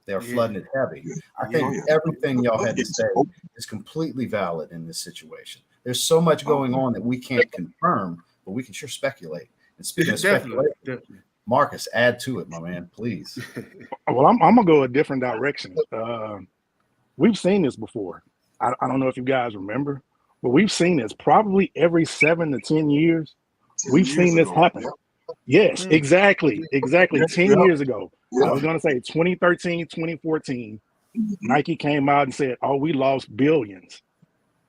They are flooding it heavy. I think everything y'all had to say is completely valid in this situation. There's so much going on that we can't confirm, but we can sure speculate. And speaking of speculation, Marcus, add to it, my man, please. Well, I'm gonna go a different direction. We've seen this before. I don't know if you guys remember, but we've seen this probably every 7 to 10 years. We've seen this happen. Yes, exactly. 10 years ago. I was gonna say 2013, 2014, Nike came out and said, oh, we lost billions.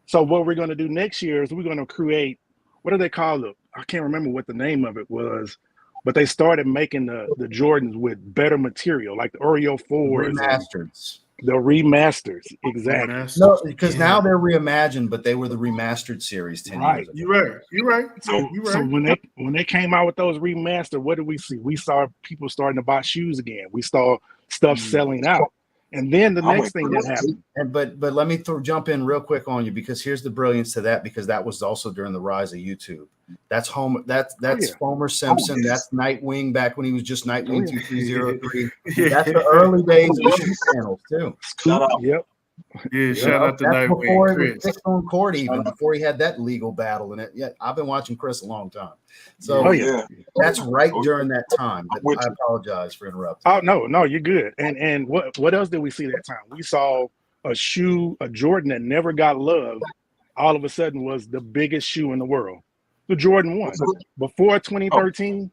So what we're gonna do next year is we're gonna create, what do they call it? I can't remember what the name of it was. But they started making the Jordans with better material, like the Oreo 4s. Remasters. The remasters, exactly. No, because now they're reimagined, but they were the remastered series 10 years ago. You're right. So when they came out with those remastered, what did we see? We saw people starting to buy shoes again. We saw stuff selling out. And then the next thing that happened. But let me jump in real quick on you, because here's the brilliance to that, because that was also during the rise of YouTube. That's Homer. That's Homer Simpson. That's Nightwing back when he was just Nightwing 2303. That's the early days of the shoe channels too. Shout out. Yep. Yeah, shout out to Nightwing. Before it was fixed on court, even before he had that legal battle in it. Yeah, I've been watching Chris a long time. So that's right during that time. But I apologize for interrupting. Oh no, you're good. And what else did we see that time? We saw a Jordan that never got love, all of a sudden was the biggest shoe in the world. The Jordan 1. Before 2013,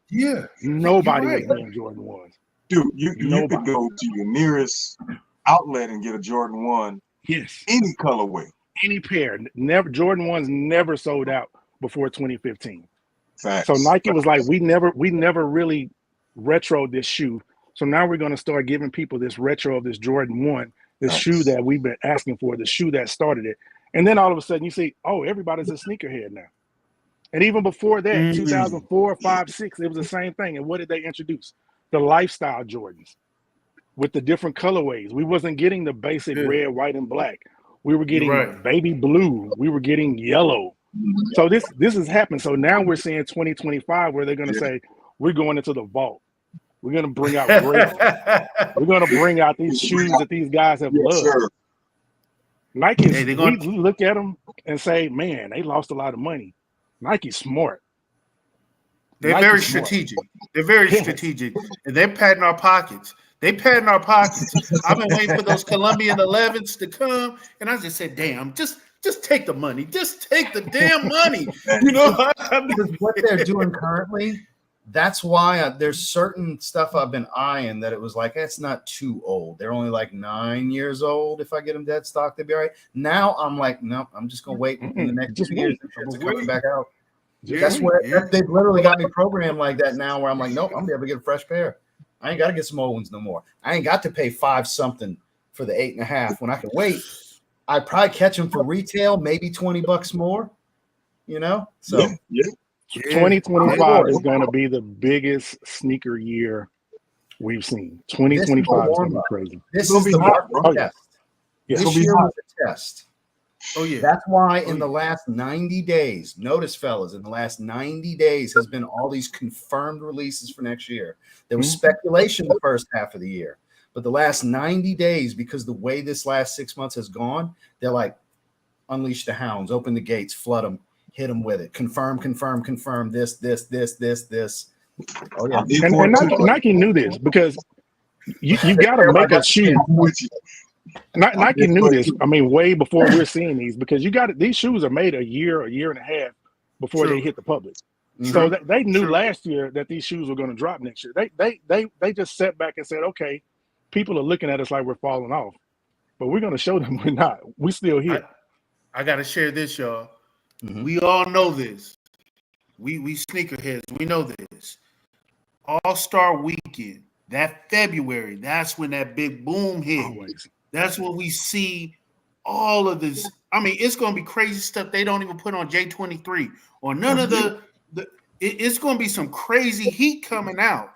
nobody was wearing Jordan 1s. Dude, you could go to your nearest outlet and get a Jordan 1. Yes. Any colorway. Any pair. Never Jordan 1s never sold out before 2015. Facts. So Nike was like, we never really retroed this shoe. So now we're going to start giving people this retro of this Jordan 1, this shoe that we've been asking for, the shoe that started it. And then all of a sudden you see, oh, everybody's a sneakerhead now. And even before that, 2004, 5, 6, it was the same thing. And what did they introduce? The lifestyle Jordans with the different colorways. We wasn't getting the basic red, white, and black. We were getting baby blue. We were getting yellow. So this has happened. So now we're seeing 2025 where they're going to say, we're going into the vault. We're going to bring out gray. We're going to bring out these shoes that these guys have loved. Sure. Nike, we look at them and say, man, they lost a lot of money. Nike's smart. They're very strategic. They're very strategic. And they're patting our pockets. I've been waiting for those Colombian 11s to come. And I just said, damn, just take the money. Just take the damn money. You know, what they're doing currently, that's why there's certain stuff I've been eyeing that it was like, it's not too old. They're only like 9 years old. If I get them dead stock, they'd be all right. Now I'm like, no, I'm just going to wait in the next 2 years to come back out. That's where they've literally got me programmed like that now, where I'm like, nope, I'm going to be able to get a fresh pair. I ain't got to get some old ones no more. I ain't got to pay $5 something for the 8.5 when I can wait. I'd probably catch them for retail, maybe $20 more, you know? So 2025 is going to be the biggest sneaker year we've seen. 2025 is going to be crazy. This is the market test. This year was a test. Oh, yeah. That's why in the last 90 days, notice, fellas, in the last 90 days has been all these confirmed releases for next year. There was speculation the first half of the year, but the last 90 days, because the way this last 6 months has gone, they're like, unleash the hounds, open the gates, flood them, hit them with it. Confirm this. Oh, yeah. And Nike knew this, because you got to make a shoe. Nike knew this. I mean, way before we're seeing these, because these shoes are made a year and a half before they hit the public. So they knew last year that these shoes were going to drop next year. They just sat back and said, okay, people are looking at us like we're falling off, but we're going to show them we're not. We're still here. I got to share this, y'all. We all know this. We sneakerheads, we know this. All-Star Weekend, that February, that's when that big boom hit. Always. That's when we see all of this. I mean, it's going to be crazy stuff they don't even put on J23 or none of it's going to be some crazy heat coming out.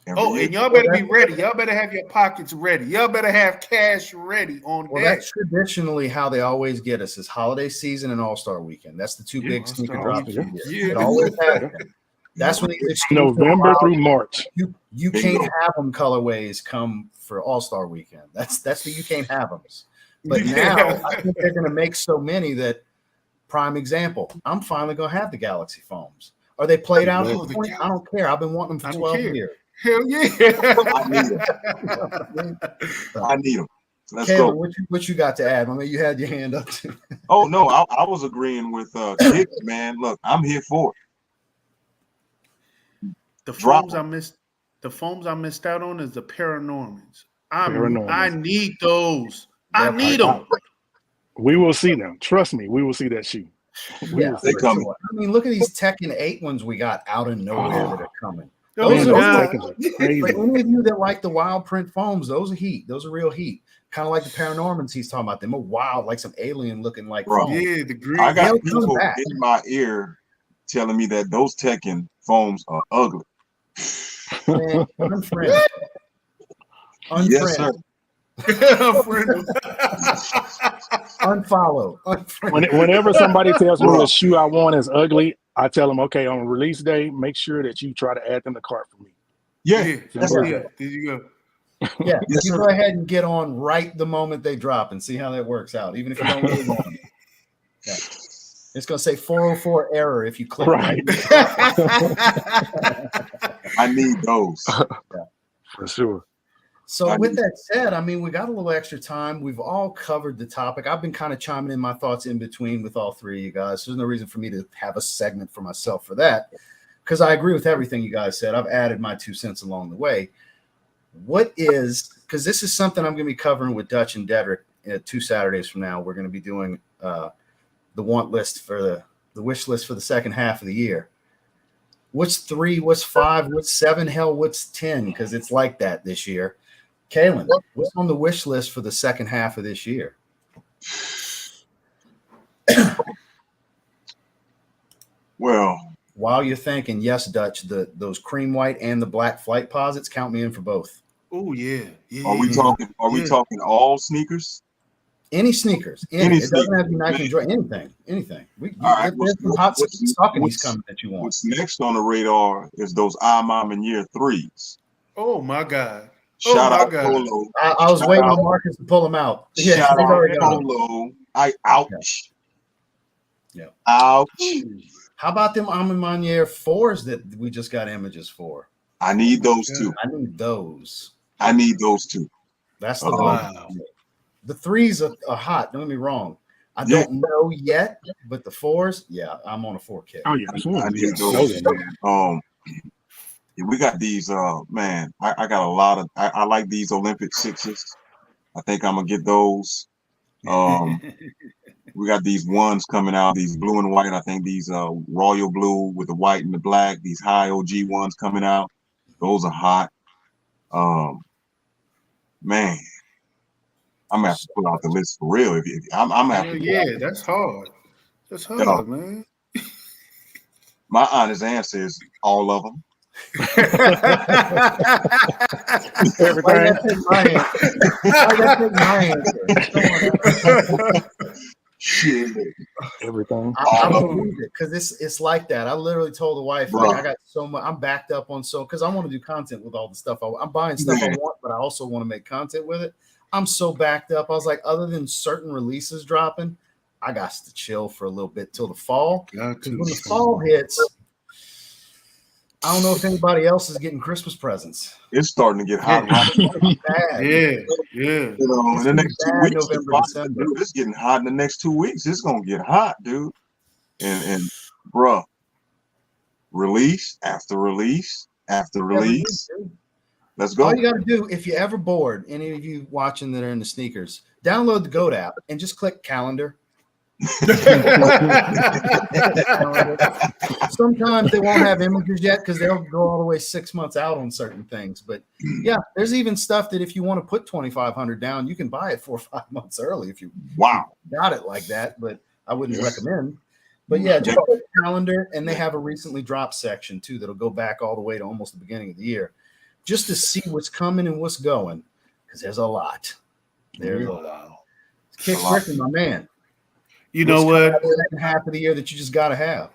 And y'all better be ready. Y'all better have your pockets ready. Y'all better have cash ready on that. That's traditionally how they always get us, is holiday season and All-Star Weekend. That's the two big sneaker drops. It always has been. That's when it's November through March. You can't have them colorways come for All-Star Weekend. That's the you can't have them. But now I think they're going to make so many that, prime example, I'm finally going to have the Galaxy foams. Are they played out? I don't care. I've been wanting them for 12 years. Hell yeah. I need them. Let's Kevin, go. What you got to add? I mean, you had your hand up too. Oh no, I was agreeing with Kixz, man. Look, I'm here for it. The foams I missed out on is the Paranormans. I need those. I need them. We will see them. Trust me, we will see that shoe. They coming. I mean, look at these Tekken 8 ones we got out of nowhere that are coming. Those are crazy. For any of you that like the wild print foams, those are heat. Those are real heat. Kind of like the Paranormans he's talking about. Them are wild, like some alien looking like foam. Yeah, the green. I got people in my ear telling me that those Tekken foams are ugly. Man, unfriend. Yes, sir. Unfollow. Whenever somebody tells me a shoe I want is ugly, I tell them, okay, on release day, make sure that you try to add them to cart for me. Yeah. There you go. Yeah, you go ahead and get on right the moment they drop and see how that works out, even if you don't really want it. Yeah. It's going to say 404 error if you click. Right. I need those. Yeah. For sure. So with that said, I mean, we got a little extra time. We've all covered the topic. I've been kind of chiming in my thoughts in between with all three of you guys. There's no reason for me to have a segment for myself for that, because I agree with everything you guys said. I've added my 2 cents along the way. Because this is something I'm going to be covering with Dutch and Dedrick 2 Saturdays from now. We're going to be doing the want list for the wish list for the second half of the year. What's 3? What's 5? What's 7? Hell, what's 10? Because it's like that this year. Kalon, what's on the wish list for the second half of this year? Well, while you're thinking, yes, Dutch, those cream white and the black flight posits, count me in for both. Oh yeah. Are we talking all sneakers? Any sneakers. Any it sneakers. Doesn't have to be Nike and Jordan. Anything. There's some hot Sauconys coming that you want. What's next on the radar is those Mom and Year 3s. Oh my God. Shout out Polo. I was waiting on Marcus to pull them out. Shout out Polo. Ouch. Yeah. Ouch. How about them Amamanier 4s that we just got images for? I need those too. I need those. Too. That's the wow. The 3s are hot. Don't get me wrong. I don't know yet, but the 4s, yeah, I'm on a 4K. Oh yeah, I need those, man. We got these. Man, I got a lot of. I like these Olympic 6s. I think I'm gonna get those. We got these ones coming out. These blue and white. I think these royal blue with the white and the black. These high OG ones coming out. Those are hot. Man, I'm gonna have to pull out the list for real. I'm gonna have to. Yeah, that's hard. That's hard, man. My honest answer is all of them. Everything. Shit. Everything. I believe it because it's like that. I literally told the wife, like, I got so much. I'm backed up on because I want to do content with all the stuff. I'm buying stuff I want, but I also want to make content with it. I'm so backed up. I was like, other than certain releases dropping, I got to chill for a little bit till the fall. Because when the fall hits, I don't know if anybody else is getting Christmas presents. It's starting to get hot. Yeah. You know, in the next 2 weeks, November, December. Dude, it's getting hot in the next 2 weeks. It's gonna get hot, dude. And bruh, release after release after release. Let's go. All you got to do, if you're ever bored, any of you watching that are in the sneakers, download the GOAT app and just click calendar. Sometimes they won't have images yet because they'll go all the way 6 months out on certain things. But yeah, there's even stuff that if you want to put 2,500 down, you can buy it 4 or 5 months early if you got it like that. But I wouldn't recommend. But yeah, just put calendar, and they have a recently dropped section too that'll go back all the way to almost the beginning of the year, just to see what's coming and what's going, because there's a lot. There's a lot. Kixz Griffey, my man. You know what? Half of the year that you just got to have.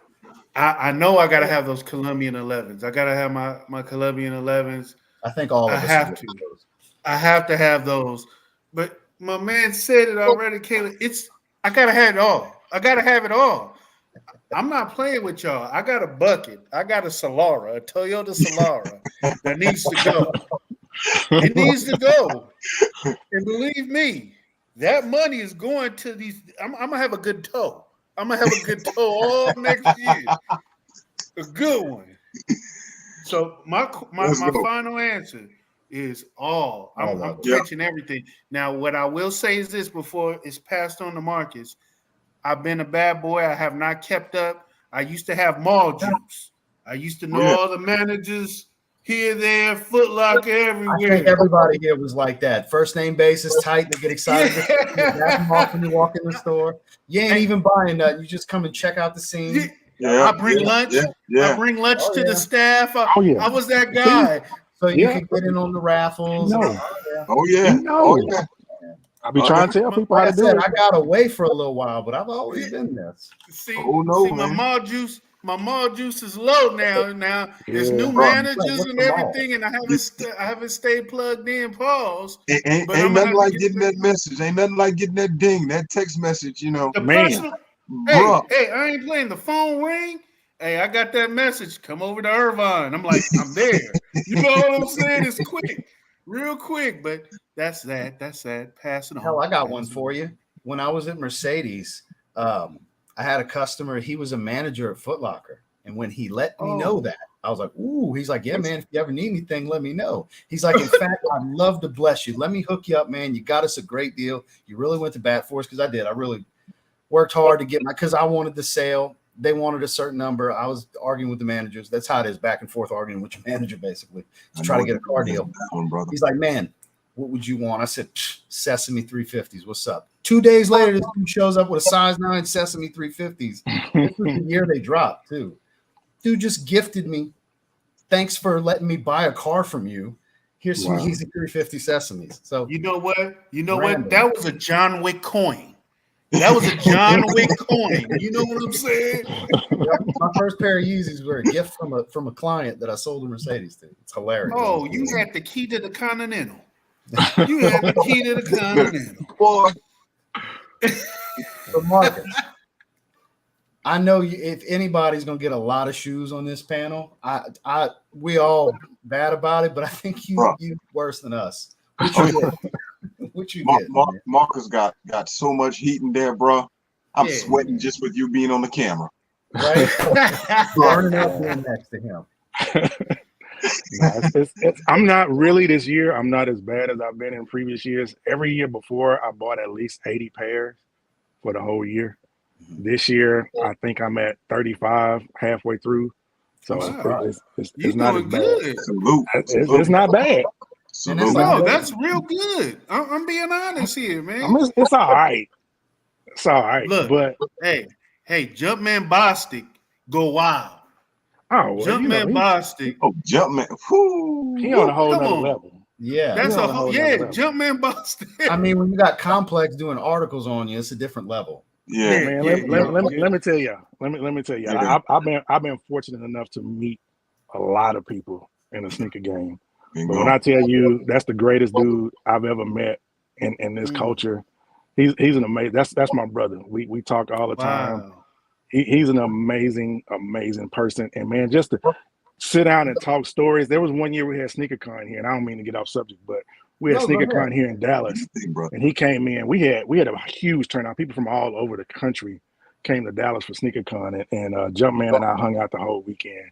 I know I got to have those Colombian 11s. I got to have my Colombian 11s. I think all of us have to. I have to have those. But my man said it already, Kalon. I got to have it all. I got to have it all. I'm not playing with y'all. I got a bucket. I got a Solara, a Toyota Solara that needs to go. It needs to go. And believe me, that money is going to these. I'm gonna have a good toe. I'm gonna have a good toe all next year. A good one. So my final answer is all. I'm catching everything. Now, what I will say is this before it's passed on to Marcus. I've been a bad boy. I have not kept up. I used to have mall juice. I used to know all the managers here, there, Foot Locker, everywhere. I think everybody here was like that. First name basis tight. They get excited. Them off when you walk in the store. You ain't even buying nothing. You just come and check out the scene. I bring lunch. I bring lunch to the staff. I was that guy. So you can get in on the raffles. Oh yeah. I be trying to tell people how to do it. I got away for a little while, but I've always been this. See, my mall juice is low now. Now there's new managers and everything, and I haven't stayed plugged in. Pause. Ain't nothing like getting that message. Ain't nothing like getting that ding, that text message. You know, the personal. Hey, I ain't playing. The phone ring. Hey, I got that message. Come over to Irvine. I'm like, I'm there. You know what I'm saying? It's quick, real quick. But that's that. Passing on. Hell, I got one for you. When I was at Mercedes, I had a customer. He was a manager at Foot Locker, and when he let me know that, I was like, "Ooh." He's like, "Yeah, man. If you ever need anything, let me know." He's like, "In fact, I'd love to bless you. Let me hook you up, man. You got us a great deal. You really went to bat for us because I did. I really worked hard to get because I wanted the sale. They wanted a certain number. I was arguing with the managers. That's how it is, back and forth arguing with your manager, basically, to try to get a car deal. He's like, "Man, what would you want?" I said, "Sesame 350s. What's up?" 2 days later, this dude shows up with a size 9 Sesame 350s. This was the year they dropped, too. Dude just gifted me. Thanks for letting me buy a car from you. Here's some easy 350 Sesames. So you know what? That was a John Wick coin. That was a John Wick coin. You know what I'm saying? My first pair of Yeezys were a gift from a client that I sold a Mercedes to. It's hilarious. Oh, you had the key to the Continental. You had the key to the Continental. Boy. So Marcus, I know if anybody's gonna get a lot of shoes on this panel, we all bad about it, but I think you worse than us. What you get? Marcus got so much heat in there, bro. I'm sweating just with you being on the camera. Right? Burning up being next to him. I'm not really this year. I'm not as bad as I've been in previous years. Every year before, I bought at least 80 pairs for the whole year. This year, I think I'm at 35 halfway through. So it's not as bad. It's not bad. No, that's real good. I'm being honest here, man. It's all right. It's all right. Look, but hey, Jumpman Bostic, go wild. Oh, well, Jumpman Bostic. Oh, Jumpman. He on a whole nother level. Yeah, that's a whole Jumpman Bostic. I mean, when you got Complex doing articles on you, it's a different level. Yeah, man. Let me tell you. I've been fortunate enough to meet a lot of people in the sneaker game. But when I tell you that's the greatest dude I've ever met in this culture, he's an amazing. That's my brother. We talk all the time. He's an amazing person. And man, just to sit down and talk stories. There was one year we had SneakerCon here, and I don't mean to get off subject, but we had SneakerCon here in Dallas, and he came in. We had a huge turnout. People from all over the country came to Dallas for SneakerCon, and Jumpman and I hung out the whole weekend.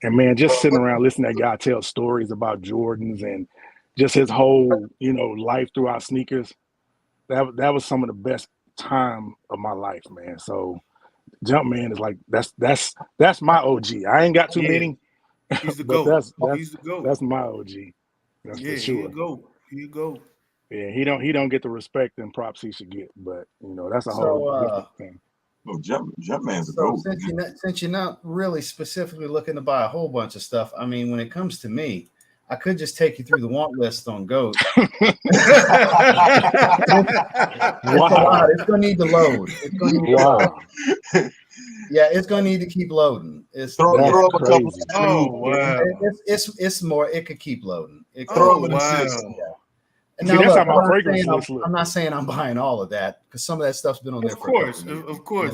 And man, just sitting around listening to that guy tell stories about Jordans and just his whole, life throughout sneakers. That was some of the best time of my life, man. So Jumpman is like that's my OG. I ain't got too many. He's the GOAT. He's the GOAT. That's my OG. That's for sure. He go. Yeah, he don't get the respect and props he should get, but that's a whole different thing. Well, Jumpman's a GOAT. Since you're not really specifically looking to buy a whole bunch of stuff, I mean, when it comes to me, I could just take you through the want list on GOAT. Wow. It's going to need to load. Yeah, it's going to need to keep loading. Throw up a couple. Oh, wow. It's more. It could keep loading. Throw up an assist. Yeah. See, that's how my fragrance list looks. I'm not saying I'm buying all of that because some of that stuff's been on there. Of course,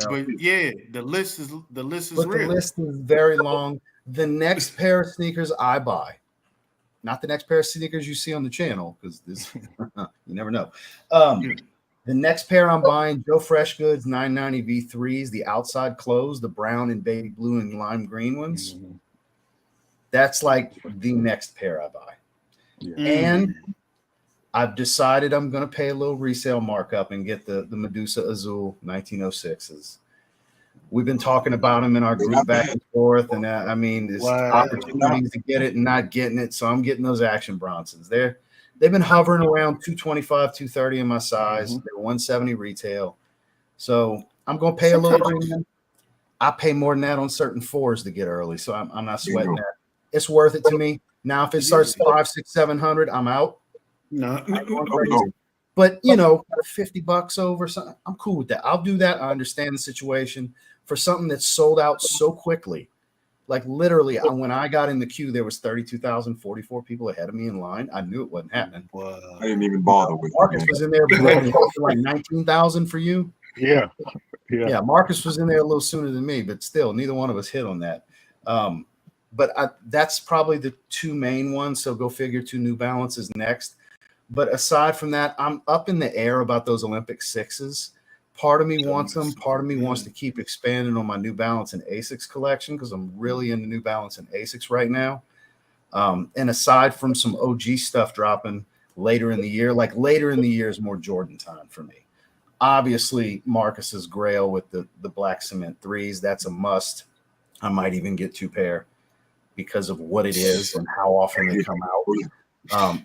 but yeah, the list is real. The list is very long. The next pair of sneakers I buy, not the next pair of sneakers you see on the channel, because this you never know. The next pair I'm buying, Joe Fresh Goods 990 V3s, the outside closed, the brown and baby blue and lime green ones. Mm-hmm. That's like the next pair I buy. Yeah. And I've decided I'm going to pay a little resale markup and get the Medusa Azul 1906s. We've been talking about them in our group back and forth, and I mean, there's opportunities to get it and not getting it, so I'm getting those Action Bronsons. They've been hovering around 225, 230 in my size. Mm-hmm. They're 170 retail, so I'm going to pay a little premium. I pay more than that on certain fours to get early, so I'm not sweating that. It's worth it to me. Now, if it starts 500, 600, 700, I'm out. No. But you know, $50 over something, I'm cool with that. I'll do that. I understand the situation. For something that's sold out so quickly, like literally, when I got in the queue, there was 32,044 people ahead of me in line. I knew it wasn't happening. Wow. I didn't even bother with Marcus was in there like 19,000 for you. Yeah. Marcus was in there a little sooner than me, but still, neither one of us hit on that. But that's probably the two main ones. So go figure. 2 New Balances next. But aside from that, I'm up in the air about those Olympic 6s. Part of me wants them. Part of me wants to keep expanding on my New Balance and Asics collection because I'm really into New Balance and Asics right now. And aside from some OG stuff dropping later in the year, like later in the year is more Jordan time for me. Obviously, Marcus's Grail with the black cement 3s, that's a must. I might even get 2 pair because of what it is and how often they come out.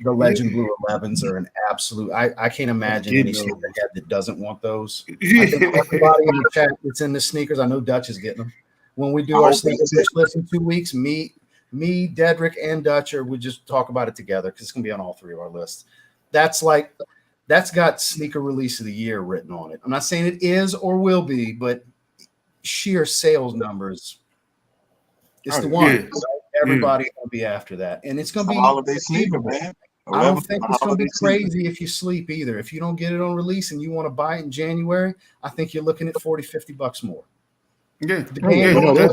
The Legend Blue 11s are an absolute. I can't imagine any sneakerhead that doesn't want those. I think everybody in the chat that's in the sneakers, I know Dutch is getting them. When we do our sneaker wish list in 2 weeks, me, Dedrick, and Dutch we just talk about it together because it's gonna be on all 3 of our lists. That's got sneaker release of the year written on it. I'm not saying it is or will be, but sheer sales numbers, it's the one. Right? Everybody's gonna be after that, and it's gonna be holiday sneaker, man. I don't think it's gonna be crazy if you sleep either. If you don't get it on release and you want to buy it in January, I think you're looking at $40-$50 more. Yeah, they'll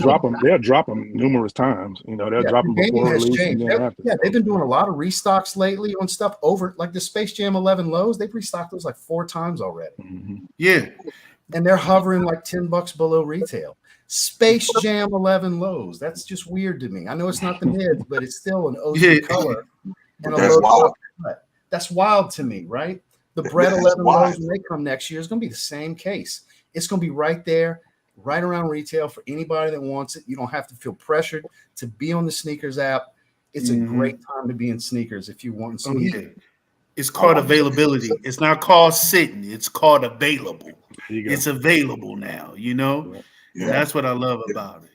drop them numerous times. You know, they'll drop them before release and then after. Yeah, they've been doing a lot of restocks lately on stuff over like the Space Jam 11 lows. They've restocked those like 4 times already. Yeah, and they're hovering like $10 below retail. Space Jam 11 lows. That's just weird to me. I know it's not the mids, but it's still an OG color and a low cut. That's wild to me, right? The Bread 11 lows when they come next year is going to be the same case. It's going to be right there, right around retail for anybody that wants it. You don't have to feel pressured to be on the sneakers app. It's a great time to be in sneakers if you want sneakers. It's called availability. It's not called sitting. It's called available. It's available now, you know? Yeah. And that's what I love about it.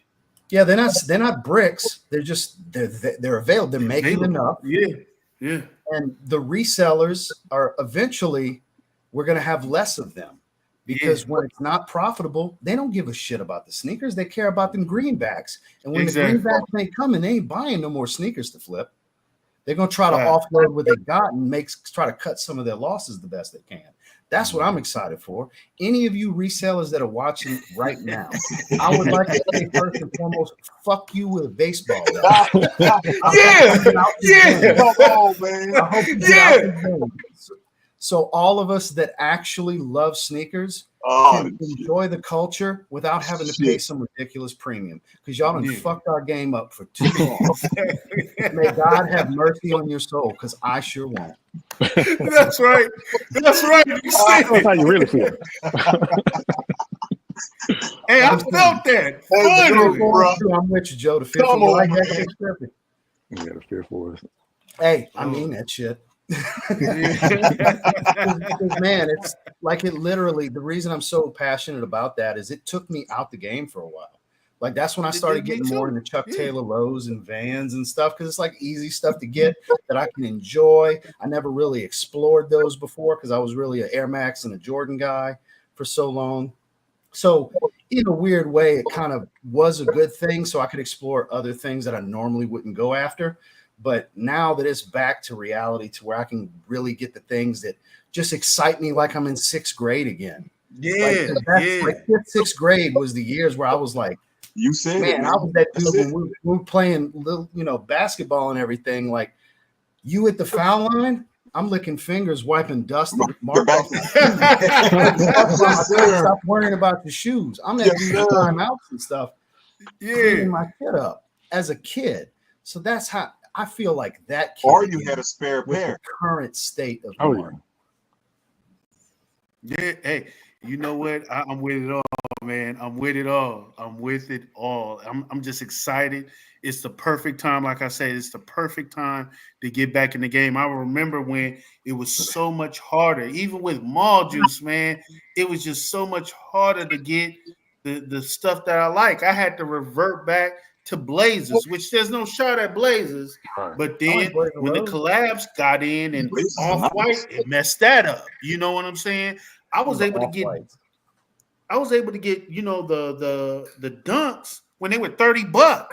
Yeah, they're not bricks. They're available. They're making enough. Yeah. And the resellers are eventually, we're going to have less of them because when it's not profitable, they don't give a shit about the sneakers. They care about them greenbacks. And when the greenbacks ain't coming, they ain't buying no more sneakers to flip. They're going to try to offload what they got and try to cut some of their losses the best they can. That's what I'm excited for. Any of you resellers that are watching right now, I would like to say first and foremost, fuck you with a baseball bat. Come on, man. I hope you get out the game. So all of us that actually love sneakers can enjoy the culture without having to pay some ridiculous premium because y'all done fucked our game up for too long. May God have mercy on your soul because I sure won't. That's right. That's right. That's how you really feel. Hey, I felt that. I'm with you, Joe. The fifth like that Kixz Griffey. Yeah, the fifth for us. Hey, I mean that shit. Man, it's like it literally. The reason I'm so passionate about that is it took me out the game for a while. Like that's when I started getting more into Chuck Taylor lows and Vans and stuff because it's like easy stuff to get that I can enjoy. I never really explored those before because I was really an Air Max and a Jordan guy for so long. So in a weird way, it kind of was a good thing so I could explore other things that I normally wouldn't go after. But now that it's back to reality to where I can really get the things that just excite me like I'm in 6th grade again. Yeah. Like 5th, 6th grade was the years where I was like, you said, man, I was that dude when we were playing little, basketball and everything. Like you at the foul line, I'm licking fingers, wiping dust and mark off my shoes. Stop worrying about the shoes. I'm that dude timeouts and stuff. Cleaning my kid up as a kid. So that's how I feel like that kid. Or you had a spare pair. The current state of Mark. Yeah. Hey, you know what? I'm with it all, man. I'm with it all. I'm just excited. It's the perfect time. Like I said, it's the perfect time to get back in the game. I remember when it was so much harder, even with mall juice, man. It was just so much harder to get the stuff that I like. I had to revert back to Blazers, which there's no shot at Blazers. But then when the collabs got in and Off-White, it messed that up. You know what I'm saying? I was able to get, you know, the dunks when they were $30.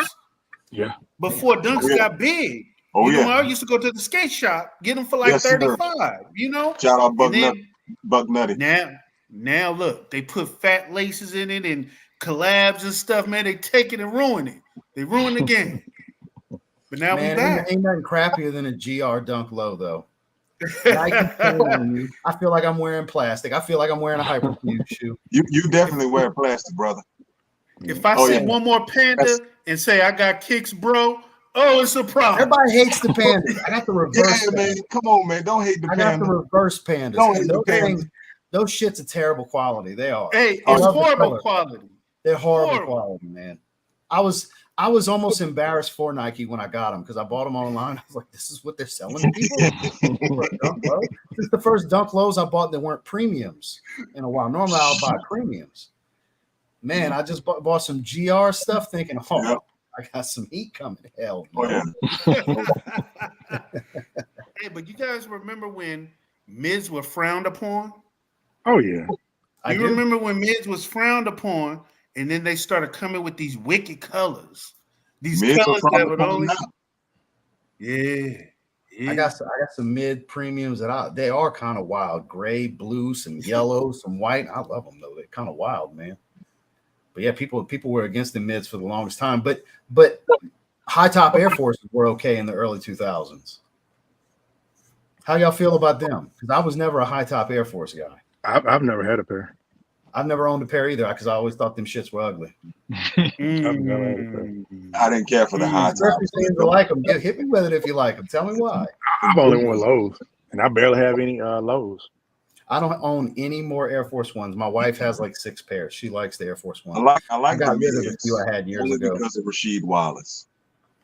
Yeah. Before dunks got big. You know, I used to go to the skate shop, get them for like 35. You know, shout out Buck Nutty. Now look, they put fat laces in it and collabs and stuff. Man, they take it and ruin it. They ruin the game. But now we back. Ain't nothing crappier than a GR dunk low though. I feel like I'm wearing plastic. I feel like I'm wearing a hyperfuse shoe. You definitely wear plastic, brother. If I see one more panda and say I got kicks, bro, it's a problem. Everybody hates the pandas. I got the reverse. Yeah, man. Come on, man. Don't hate the pandas. I got the reverse pandas. Don't hate the pandas. Those shits are terrible quality. They are. Hey, it's horrible quality. They're horrible quality, man. I was almost embarrassed for Nike when I got them because I bought them online. I was like, this is what they're selling to people? This is the first dunk lows I bought that weren't premiums in a while. Normally I'll buy premiums. Man, I just bought some GR stuff thinking, I got some heat coming. Hell no. Hey, but you guys remember when mids were frowned upon? Oh, yeah. You remember when mids was frowned upon, and then they started coming with these wicked colors. These mids colors that would only... I got some mid premiums that they are kind of wild. Gray, blue, some yellow, some white. I love them, though. They're kind of wild, man. But yeah, people were against the mids for the longest time. But high top Air Forces were okay in the early 2000s. How y'all feel about them? Because I was never a high top Air Force guy. I've never had a pair. I've never owned a pair either because I always thought them shits were ugly. I didn't care for the high top. To like them. Hit me with it if you like them. Tell me why. I've only worn lows, and I barely have any lows. I don't own any more Air Force Ones. My wife has like 6 pairs. She likes the Air Force Ones. I got rid of a few I had years ago because of Rasheed Wallace.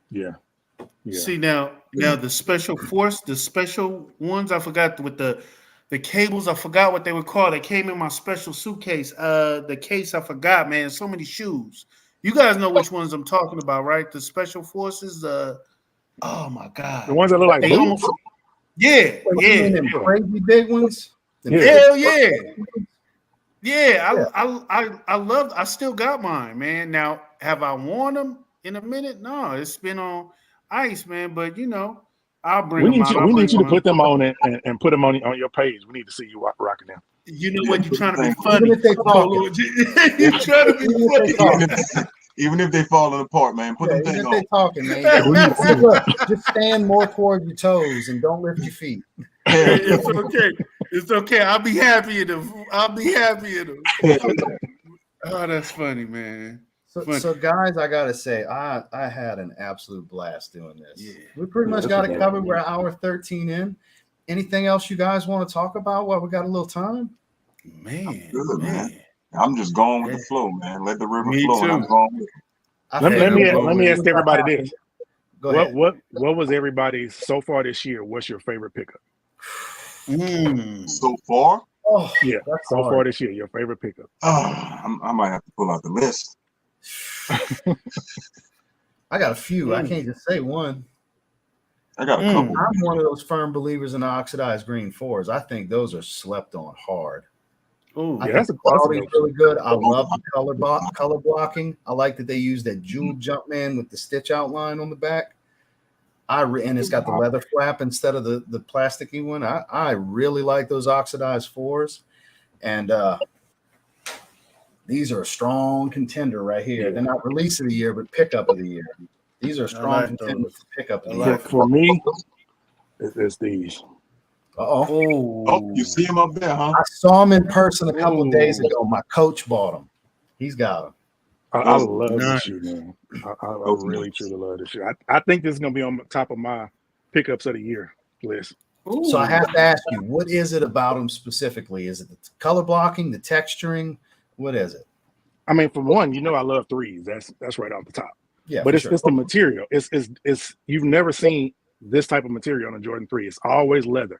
Yeah. See now the special ones I forgot with the cables. I forgot what they were called. They came in my special suitcase. The case I forgot, man. So many shoes. You guys know which ones I'm talking about, right? The special forces. Oh my god, the ones that look like boots. Crazy big ones. Hell yeah. I still got mine, man. Now, have I worn them in a minute? No, it's been on ice, man. But you know, I'll bring them out. We need you to put them on and put them on your page. We need to see you rocking them. You know what? You're trying to be funny. You're trying to be funny. Even if they falling apart, man, put them things on. They're talking, man. Just stand more toward your toes and don't lift your feet. It's okay. It's okay. I'll be happy in them. Oh, that's funny, man. So guys, I gotta say, I had an absolute blast doing this. Yeah. We pretty much got it covered. We're hour 13 in. Anything else you guys want to talk about while we got a little time? Man, man. I'm just going with the flow, man. Let the river flow. Too. And I'm going with it. Let me ask everybody this. Go ahead. What was everybody's so far this year? What's your favorite pickup? So far? Oh, yeah. So far this year, your favorite pickup. I might have to pull out the list. I got a few. I can't just say one. I got a couple. I'm one of those firm believers in the oxidized green 4s. I think those are slept on hard. Oh, yeah, that's the quality is really good. I love the color blocking. I like that they use that jewel Jumpman with the stitch outline on the back. And it's got the leather flap instead of the plasticky one. I really like those oxidized 4s, and these are a strong contender right here. They're not release of the year, but pickup of the year. These are strong contenders for pickup of the year. For me, it's these. Oh, you see him up there, huh? I saw him in person a couple of days ago. My coach bought them. He's got them. I love this shoe, man. I really, truly love this shoe. I think this is going to be on top of my pickups of the year list. Ooh. So I have to ask you, what is it about them specifically? Is it the color blocking, the texturing? What is it? I mean, for one, you know I love 3s. That's right off the top. Yeah, but it's the material. It's you've never seen this type of material on a Jordan 3. It's always leather.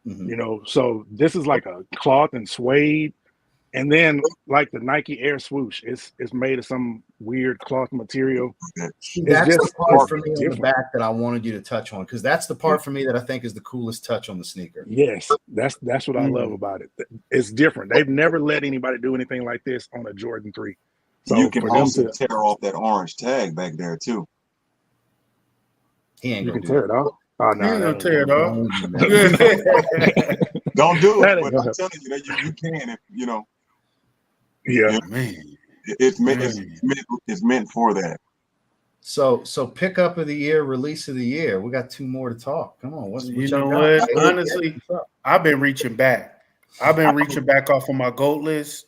Mm-hmm. You know, so this is like a cloth and suede, And then like the Nike Air Swoosh, it's made of some weird cloth material. See, that's the part for me on the back that I wanted you to touch on, because that's the part for me that I think is the coolest touch on the sneaker. Yes, that's what I love about it. It's different. They've never let anybody do anything like this on a Jordan 3. So you can also tear off that orange tag back there too. He ain't gonna tear it off. Oh no, he ain't gonna tear it off. Don't do it, but I'm telling you that you can if you know. Yeah, man. It's meant for that. So pickup of the year, release of the year. We got 2 more to talk. Come on, what honestly, I've been reaching back. I've been reaching back off of my GOAT list,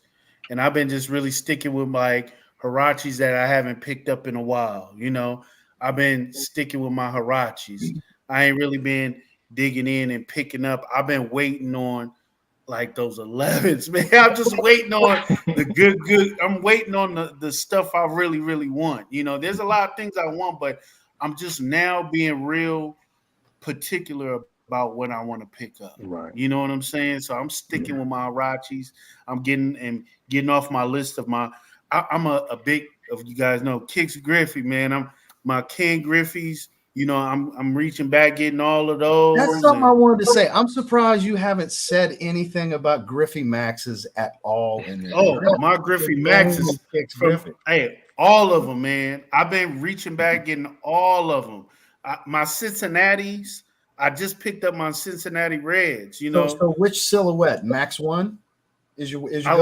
and I've been just really sticking with like Hirachis that I haven't picked up in a while. You know, I've been sticking with my Hirachis. I ain't really been digging in and picking up. I've been waiting on like those 11s, man. I'm just waiting on the good. I'm waiting on the stuff I really, really want. You know, there's a lot of things I want, but I'm just now being real particular about what I want to pick up. Right. You know what I'm saying? So I'm sticking with my Hirachis. I'm getting off my list of my. I'm a big, of you guys know, Kixz Griffey, man. I'm my King Griffey's. You know, I'm reaching back, getting all of those. That's something I wanted to say. I'm surprised you haven't said anything about Griffey Maxes at all in this. My Griffey Maxes, hey, all of them, man. I've been reaching back, getting all of them. My Cincinnati's, I just picked up my Cincinnati Reds. You know, so which silhouette? Max 1 is your I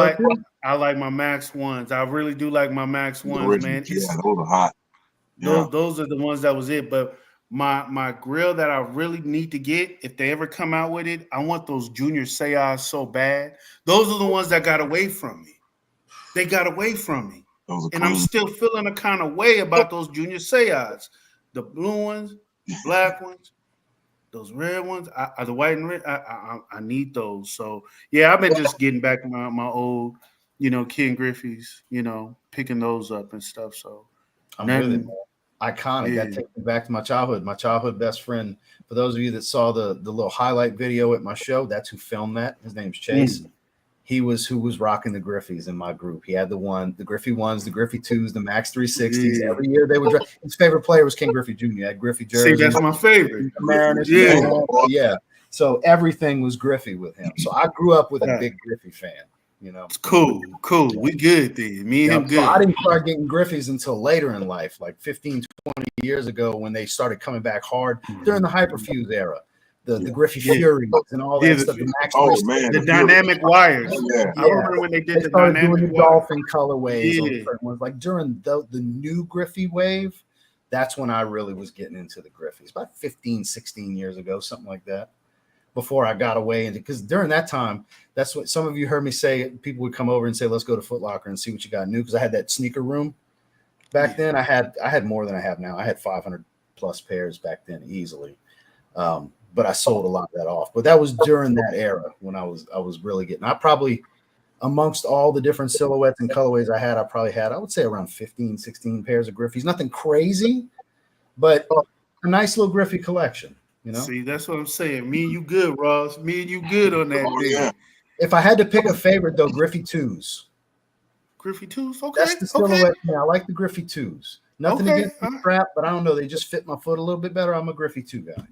like my Max 1s. I really do like my Max 1s, man. Yeah, those are hot. Yeah. Those are the ones that was it, but. My grill that I really need to get, if they ever come out with it, I want those Junior Seiyas so bad. Those are the ones that got away from me. They got away from me. And I'm still feeling a kind of way about those Junior Seiyas. The blue ones, the black ones, those red ones, the white and red, I need those. So, yeah, I've been just getting back my old, you know, King Griffey's, you know, picking those up and stuff. So, I'm really iconic. Yeah. That takes me back to my childhood. My childhood best friend. For those of you that saw the little highlight video at my show, that's who filmed that. His name's Chase. He was who was rocking the Griffeys in my group. He had the Griffey 1s, the Griffey 2s, the Max 360s. Every year they would dress. His favorite player was King Griffey Jr. He had Griffey jersey. See, that's my favorite. Yeah. So everything was Griffey with him. So I grew up with a big Griffey fan. You know, it's cool. We good then. Me and him good. So I didn't start getting Griffeys until later in life, like 15, 20 years ago, when they started coming back hard during the Hyperfuse era. The Griffey Furies and all that stuff. The dynamic wires. I remember when they did the dynamic doing the dolphin colorways on certain ones. Like during the new Griffey wave, that's when I really was getting into the Griffeys. About 15, 16 years ago, something like that. Before I got away, and because during that time, that's what some of you heard me say. People would come over and say, "Let's go to Foot Locker and see what you got new." Because I had that sneaker room back then. I had more than I have now. I had 500 plus pairs back then easily, but I sold a lot of that off. But that was during that era when I was really getting. I probably, amongst all the different silhouettes and colorways I had, I would say around 15, 16 pairs of Griffeys. Nothing crazy, but a nice little Griffey collection. You know? See, that's what I'm saying. Me and you good, Ross. Me and you good on that day. Yeah. If I had to pick a favorite, though, Griffey 2s. Griffey 2s? Okay. That's the silhouette. Yeah, I like the Griffey 2s. Nothing against the strap, but I don't know. They just fit my foot a little bit better. I'm a Griffey 2 guy.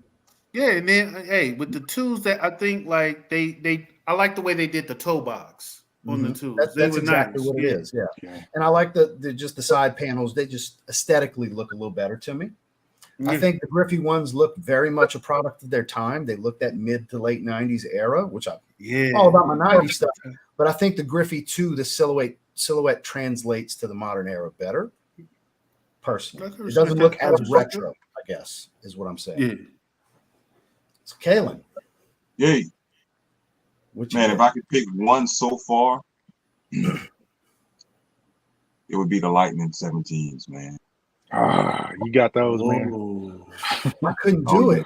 Yeah, and then, hey, with the 2s, that I think, like, I like the way they did the toe box on the 2s. That's exactly what it is, yeah. And I like just the side panels. They just aesthetically look a little better to me. I think the Griffey 1s look very much a product of their time. They looked at mid to late 90s era, which I'm all about my 90s stuff. But I think the Griffey 2, the silhouette translates to the modern era better. Personally, it doesn't look as retro, I guess, is what I'm saying. Yeah. So, Kalon. Yeah. Man, if I could pick one so far, it would be the Lightning 17s, man. You got those, man. I couldn't do it.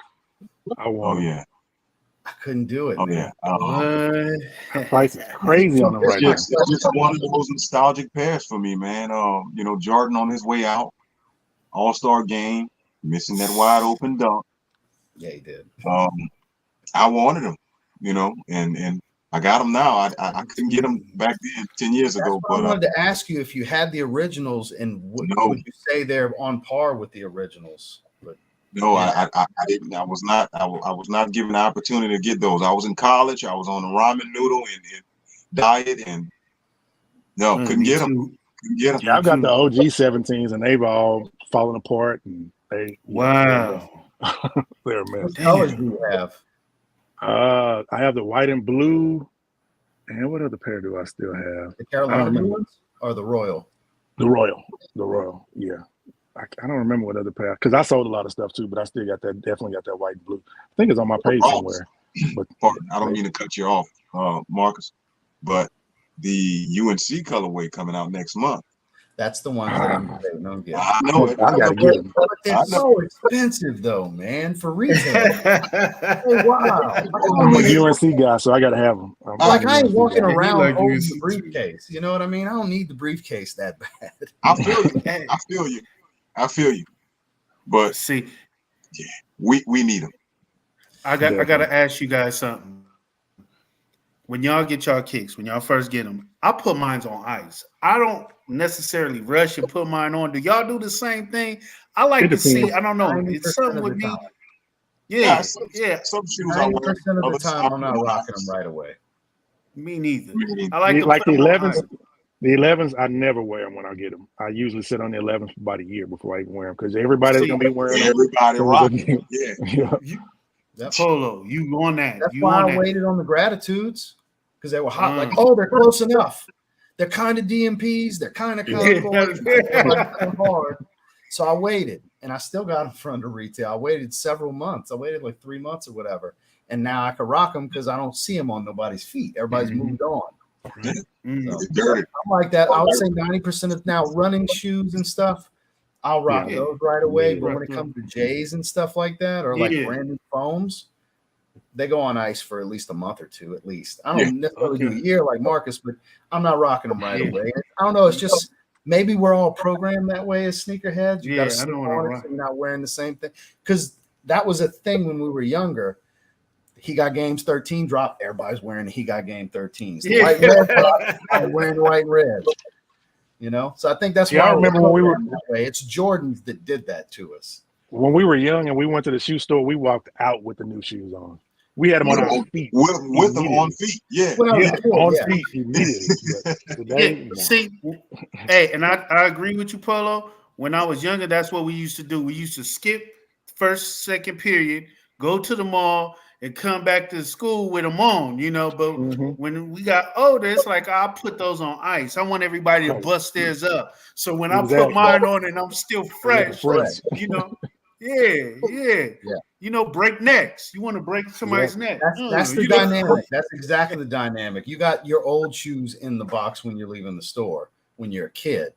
I want. Oh yeah. I couldn't do it. Oh man. Yeah. Price is crazy on them right now. It's just one of those nostalgic pairs for me, man. You know, Jordan on his way out, All-Star game, missing that wide open dunk. Yeah, he did. I wanted him, you know, and I got them now. I couldn't get them back then 10 years ago. But I wanted to ask you if you had the originals, and would you say they're on par with the originals? But no, I didn't. I was not given the opportunity to get those. I was in college. I was on the ramen noodle and diet, and couldn't get them. Yeah, I've got the OG 17s, and they've all fallen apart. And they're a mess. What colors do you have? I have the white and blue. And what other pair do I still have? The Carolina blue ones or the Royal? The Royal. Yeah. I don't remember what other pair, because I sold a lot of stuff too, but I still got that. Definitely got that white and blue. I think it's on my page somewhere. But I don't mean to cut you off, Marcus, but the UNC colorway coming out next month. That's the one that I'm getting. I know it. I gotta get them. But they're so expensive, though, man, for retail. Wow. I'm a UNC guy, so I gotta have them. I ain't walking around holding the briefcase. You know what I mean? I don't need the briefcase that bad. I feel you. But see, we need them. I gotta ask you guys something. When y'all get y'all kicks, when y'all first get them, I put mine on ice. I don't necessarily rush and put mine on. Do y'all do the same thing? I like to see. I don't know. It's something with me. Yeah. Some shoes 90% of the time, I'm not rocking them right away. Me neither. I like the 11s. The 11s, I never wear them when I get them. I usually sit on the 11s for about a year before I even wear them, because everybody's gonna be wearing them. Everybody rocking. Yeah. Polo, you on that? That's why I waited on the Gratitudes, because they were hot. Like, they're close enough. They're kind of DMPs. They're kind of hard. So I waited, and I still got them for under retail. I waited several months. I waited like 3 months or whatever, and now I can rock them because I don't see them on nobody's feet. Everybody's moved on. So, I'm like that. I would say 90% of now running shoes and stuff, I'll rock those right away. But when it comes to Jays and stuff like that, or like brand new foams, they go on ice for at least a month or two, at least. I don't necessarily do a year like Marcus, but I'm not rocking them right away. I don't know. It's just maybe we're all programmed that way as sneakerheads. You got to sleep on it so you're not wearing the same thing. Because that was a thing when we were younger. He Got Games 13 dropped. Everybody's wearing the He Got Game 13s. The white and red dropped, I'm wearing the white and red. You know? So I think that's why I remember when we were that way. It's Jordans that did that to us. When we were young and we went to the shoe store, we walked out with the new shoes on. We had them on our feet. With them on feet. On feet immediately. See, hey, and I agree with you, Polo. When I was younger, that's what we used to do. We used to skip first, second period, go to the mall, and come back to school with them on, you know. But when we got older, it's like I'll put those on ice. I want everybody to bust theirs up. So when I put mine on and I'm still fresh, you know. Yeah. You know, break necks. You want to break somebody's neck. That's the dynamic. That's exactly the dynamic. You got your old shoes in the box when you're leaving the store when you're a kid.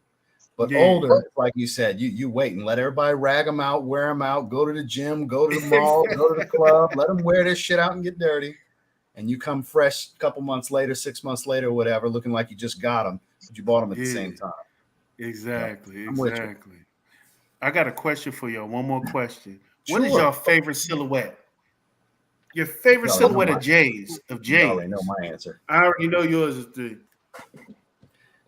But older, like you said, you wait and let everybody rag them out, wear them out, go to the gym, go to the mall, go to the club, let them wear this shit out and get dirty. And you come fresh a couple months later, 6 months later, whatever, looking like you just got them, but you bought them at the same time. Exactly. I got a question for y'all. One more question. What is your favorite silhouette? Your favorite silhouette of Jays? You already know my answer. I already know yours is 3.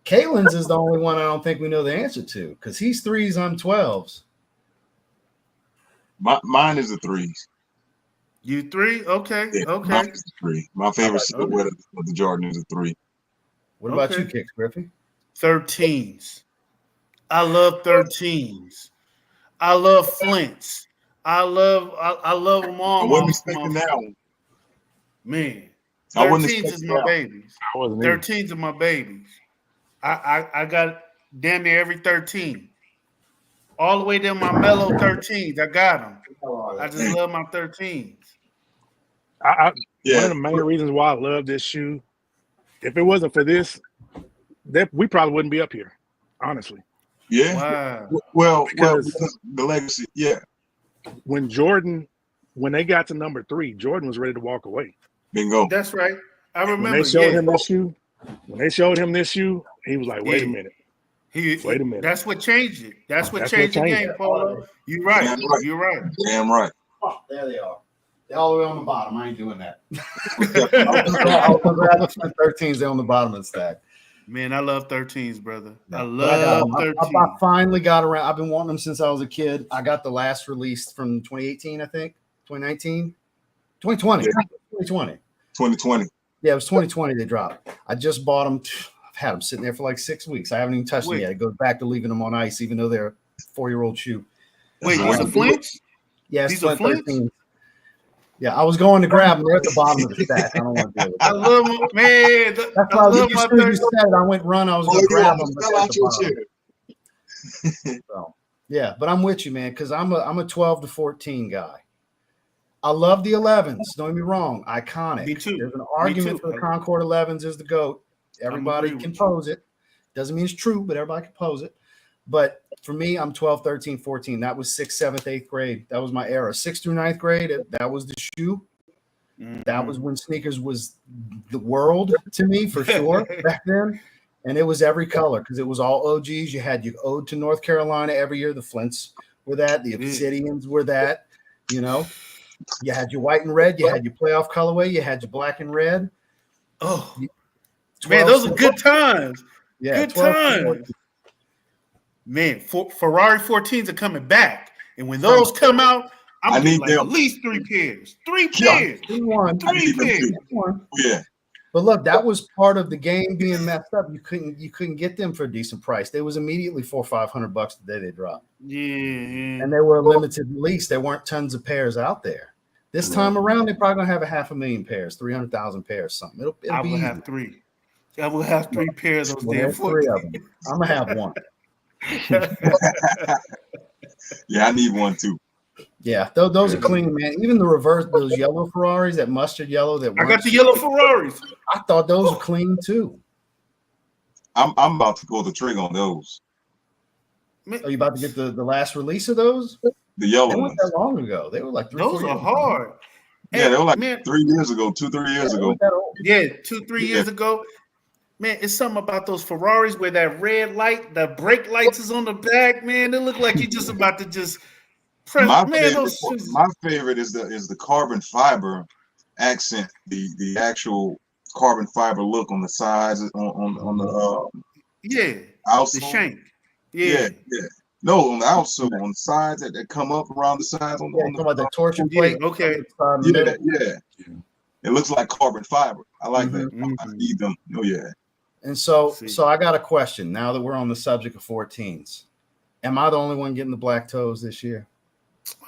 Kalon's is the only one I don't think we know the answer to, because he's 3s, I'm 12s. Mine is the 3s. You 3? Okay. Mine is the 3. My favorite silhouette of the Jordan is a 3. What about you, Kixz Griffey? 13s. I love 13s. I love Flints. I love them all. I wasn't expecting that one. Man, 13s is my babies. 13s are my babies. I got damn near every 13. All the way to my mellow 13s. I got them. I just love my 13s. One of the main reasons why I love this shoe, if it wasn't for this, we probably wouldn't be up here, honestly. Yeah. Wow. Well, because the legacy, When they got to number 3, Jordan was ready to walk away. Bingo. That's right. I remember. When they showed him this shoe, he was like, wait a minute. Wait a minute. That's what changed it. That's what changed the game, Polo. You're right. You're right. Damn right. Oh, there they are. all the way on the bottom. I ain't doing that. I'll grab the 13s. They're on the bottom of the stack. Man, I love 13s, brother. Yeah. I love 13s. I finally got around. I've been wanting them since I was a kid. I got the last release from 2018, I think. 2019? 2020. Yeah. 2020. 2020. Yeah, it was 2020 they dropped. I just bought them. I've had them sitting there for like 6 weeks. I haven't even touched them yet. It goes back to leaving them on ice, even though they're a 4-year-old shoe. Wait, these are flints? Yeah, these are flints? 13. Yeah, I was going to grab them. They're at the bottom of the stack. I don't want to do it. I love them, man. That's why you said I went run. I was going to grab them. So, yeah, but I'm with you, man, because I'm a 12 to 14 guy. I love the 11s. Don't get me wrong. Iconic. Me too. There's an argument for the Concord 11s is the GOAT. Everybody can pose it. Doesn't mean it's true, but everybody can pose it. But for me, I'm 12, 13, 14. That was 6th, 7th, 8th grade. That was my era. 6th through 9th grade, that was the shoe. Mm-hmm. That was when sneakers was the world to me, for sure, back then. And it was every color because it was all OGs. You had your ode to North Carolina every year. The Flints were that. The Obsidians were that. You know, you had your white and red. You had your playoff colorway. You had your black and red. Oh, man, those are good times. Yeah, good times. Man, Ferrari 14s are coming back. And when those come out, I need like at least 3 pairs. 3 pairs. 3 pairs. Yeah. But look, that was part of the game being messed up. You couldn't get them for a decent price. They was immediately $400 or $500 the day they dropped. Yeah. And they were a limited release. There weren't tons of pairs out there. This time around, they're probably gonna have 500,000 pairs, 300,000 pairs, something. I will have 3. I will have 3 pairs of those damn 3 of them. I'm gonna have 1. Yeah, I need 1 too. Yeah, those are clean, man. Even the reverse, those yellow Ferraris, that mustard yellow. I got the yellow Ferraris. I thought those were clean too. I'm about to pull the trigger on those. Are you about to get the last release of those? The yellow ones. They weren't that long ago. They were like 3 those are hard. Yeah, they were like 3 years ago, 2-3 years ago. Yeah, 2-3 years ago. Man, it's something about those Ferraris where that red light, the brake lights is on the back, man. They look like you're just about to just press. My favorite is the carbon fiber accent, the actual carbon fiber look on the sides on the outsole. The shank. Yeah. No, on the outsole, on the sides that come up around the sides on the torsion plate. Okay. Yeah. It looks like carbon fiber. I like that. I need them. Oh yeah. And so I got a question now that we're on the subject of 14s. Am I the only one getting the black toes this year?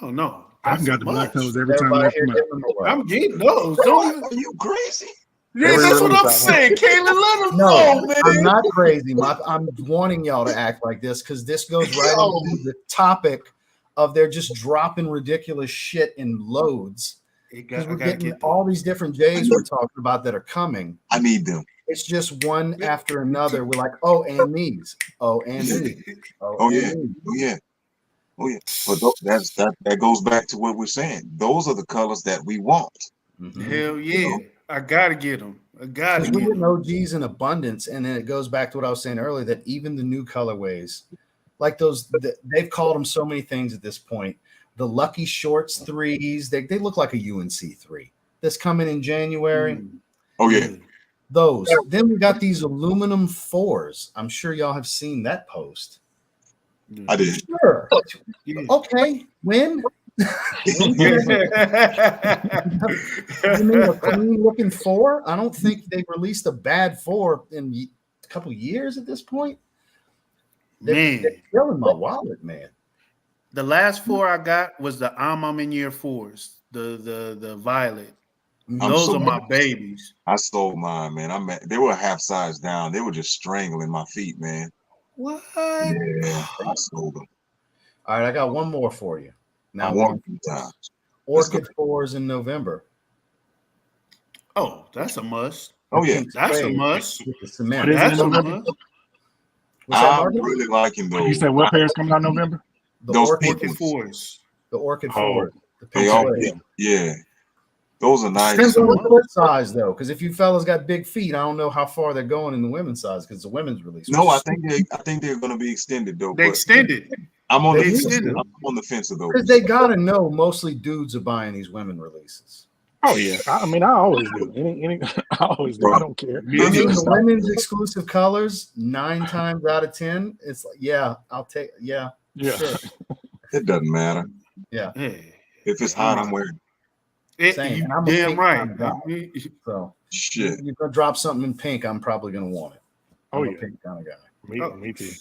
Oh no. I've got the black toes every time I come out. I'm getting those. Are you crazy? Yeah, that's what I'm saying. Kalon, let them know, man. I'm not crazy. I'm wanting y'all to act like this because this goes right into the topic of they're just dropping ridiculous shit in loads. Because we're getting all these different Jays we're talking about that are coming. I need them. It's just one after another. We're like, oh, and these. Oh, and these. Oh yeah. But that goes back to what we're saying. Those are the colors that we want. Hell yeah. I gotta get them. I gotta get them. OGs in abundance, and then it goes back to what I was saying earlier, that even the new colorways, like those, they've called them so many things at this point. The Lucky Shorts 3s, they look like a UNC 3. That's coming in January. Oh yeah. Those. Then we got these aluminum 4s. I'm sure y'all have seen that post. I did. Sure. Okay. When? You mean a clean looking 4? I don't think they've released a bad 4 in a couple years at this point. They're killing my wallet, man. The last 4 I got was the I'm in year 4s, the violet. Those are my babies. I sold mine, man. They were half size down. They were just strangling my feet, man. What? Yeah, I sold them. All right, I got one more for you. Now, Orchid 4s in November. Oh, that's a must. Oh yeah, that's a must. That's a must. I'm really liking those. You said what pairs coming out in November? Those Orchid 4s. The Orchid 4s. Yeah. Those are nice. Depends on the foot size, though, because if you fellas got big feet, I don't know how far they're going in the women's size because the women's release. No, I think they're going to be extended though. They extended. I'm on the They've fence. seen it. I'm on the fence of those. Because they gotta know mostly dudes are buying these women releases. Oh yeah, I mean I always do. I always do. I don't care. Me I mean, too. the women's exclusive colors, 9 times out of 10, it's like, yeah, I'll take, yeah, Yeah. sure. It doesn't matter. Yeah. Hey, If it's hot, I'm wearing Same. You And I'm a damn pink right. kind of guy. So shit. you're gonna drop something in pink, I'm probably gonna want it. I'm Oh a yeah, pink kind of guy. me too.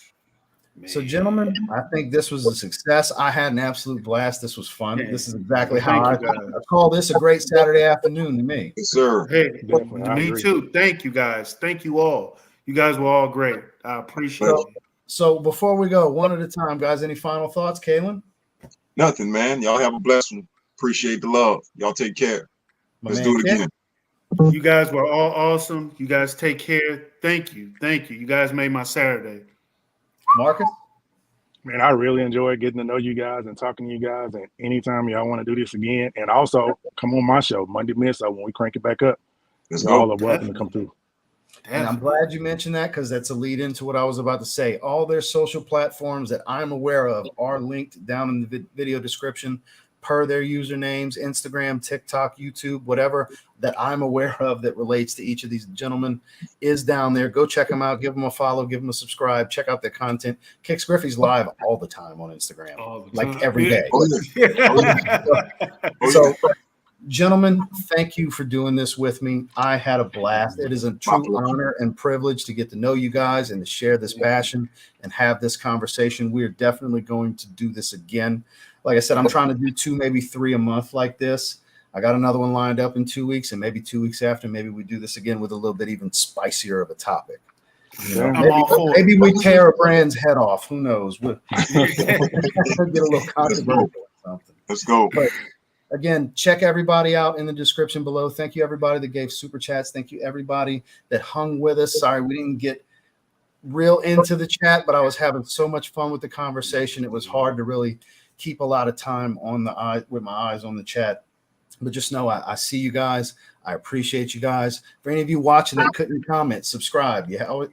So, gentlemen, I think this was a success. I had an absolute blast. This was fun. Yeah. This is exactly Thank how you, guys. I call this a great Saturday afternoon to me. Yes, sir. Hey, Definitely, I me agree. too. Thank you, guys. Thank you all. You guys were all great. I appreciate it. So before we go, one at a time, guys, any final thoughts, Kalon? Nothing, man. Y'all have a blessed one. Appreciate the love. Y'all take care. Let's do it again. You guys were all awesome. You guys take care. Thank you. Thank you. You guys made my Saturday. Marcus? Man, I really enjoyed getting to know you guys and talking to you guys. And anytime y'all want to do this again, and also come on my show Monday Midnight when we crank it back up. Y'all are welcome to come through. And I'm glad you mentioned that because that's a lead into what I was about to say. All their social platforms that I'm aware of are linked down in the video description per their usernames, Instagram, TikTok, YouTube, whatever that I'm aware of that relates to each of these gentlemen is down there. Go check them out. Give them a follow. Give them a subscribe. Check out their content. Kixz Griffey's live all the time on Instagram, like every day. So, gentlemen, thank you for doing this with me. I had a blast. It is a true honor and privilege to get to know you guys and to share this passion and have this conversation. We are definitely going to do this again. Like I said, I'm trying to do 2, maybe 3 a month like this. I got another one lined up in 2 weeks, and maybe 2 weeks after, maybe we do this again with a little bit even spicier of a topic. You know, maybe we tear a brand's head off. Who knows? We'll get a little controversial or something. Let's go. But again, check everybody out in the description below. Thank you, everybody that gave super chats. Thank you, everybody that hung with us. Sorry, we didn't get real into the chat, but I was having so much fun with the conversation. It was hard to really keep a lot of time on the eye with my eyes on the chat. But just know I see you guys. I appreciate you guys. For any of you watching that couldn't comment, subscribe.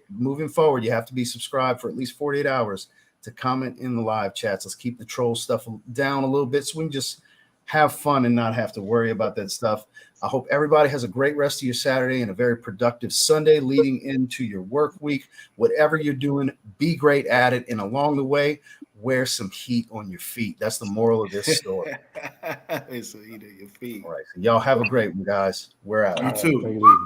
Moving forward, you have to be subscribed for at least 48 hours to comment in the live chats. Let's keep the troll stuff down a little bit so we can just have fun and not have to worry about that stuff. I hope everybody has a great rest of your Saturday and a very productive Sunday leading into your work week. Whatever you're doing, be great at it. And along the way, wear some heat on your feet. That's the moral of this story. It's a heat on your feet. All right. So y'all have a great one, guys. We're out. You too. Take it easy.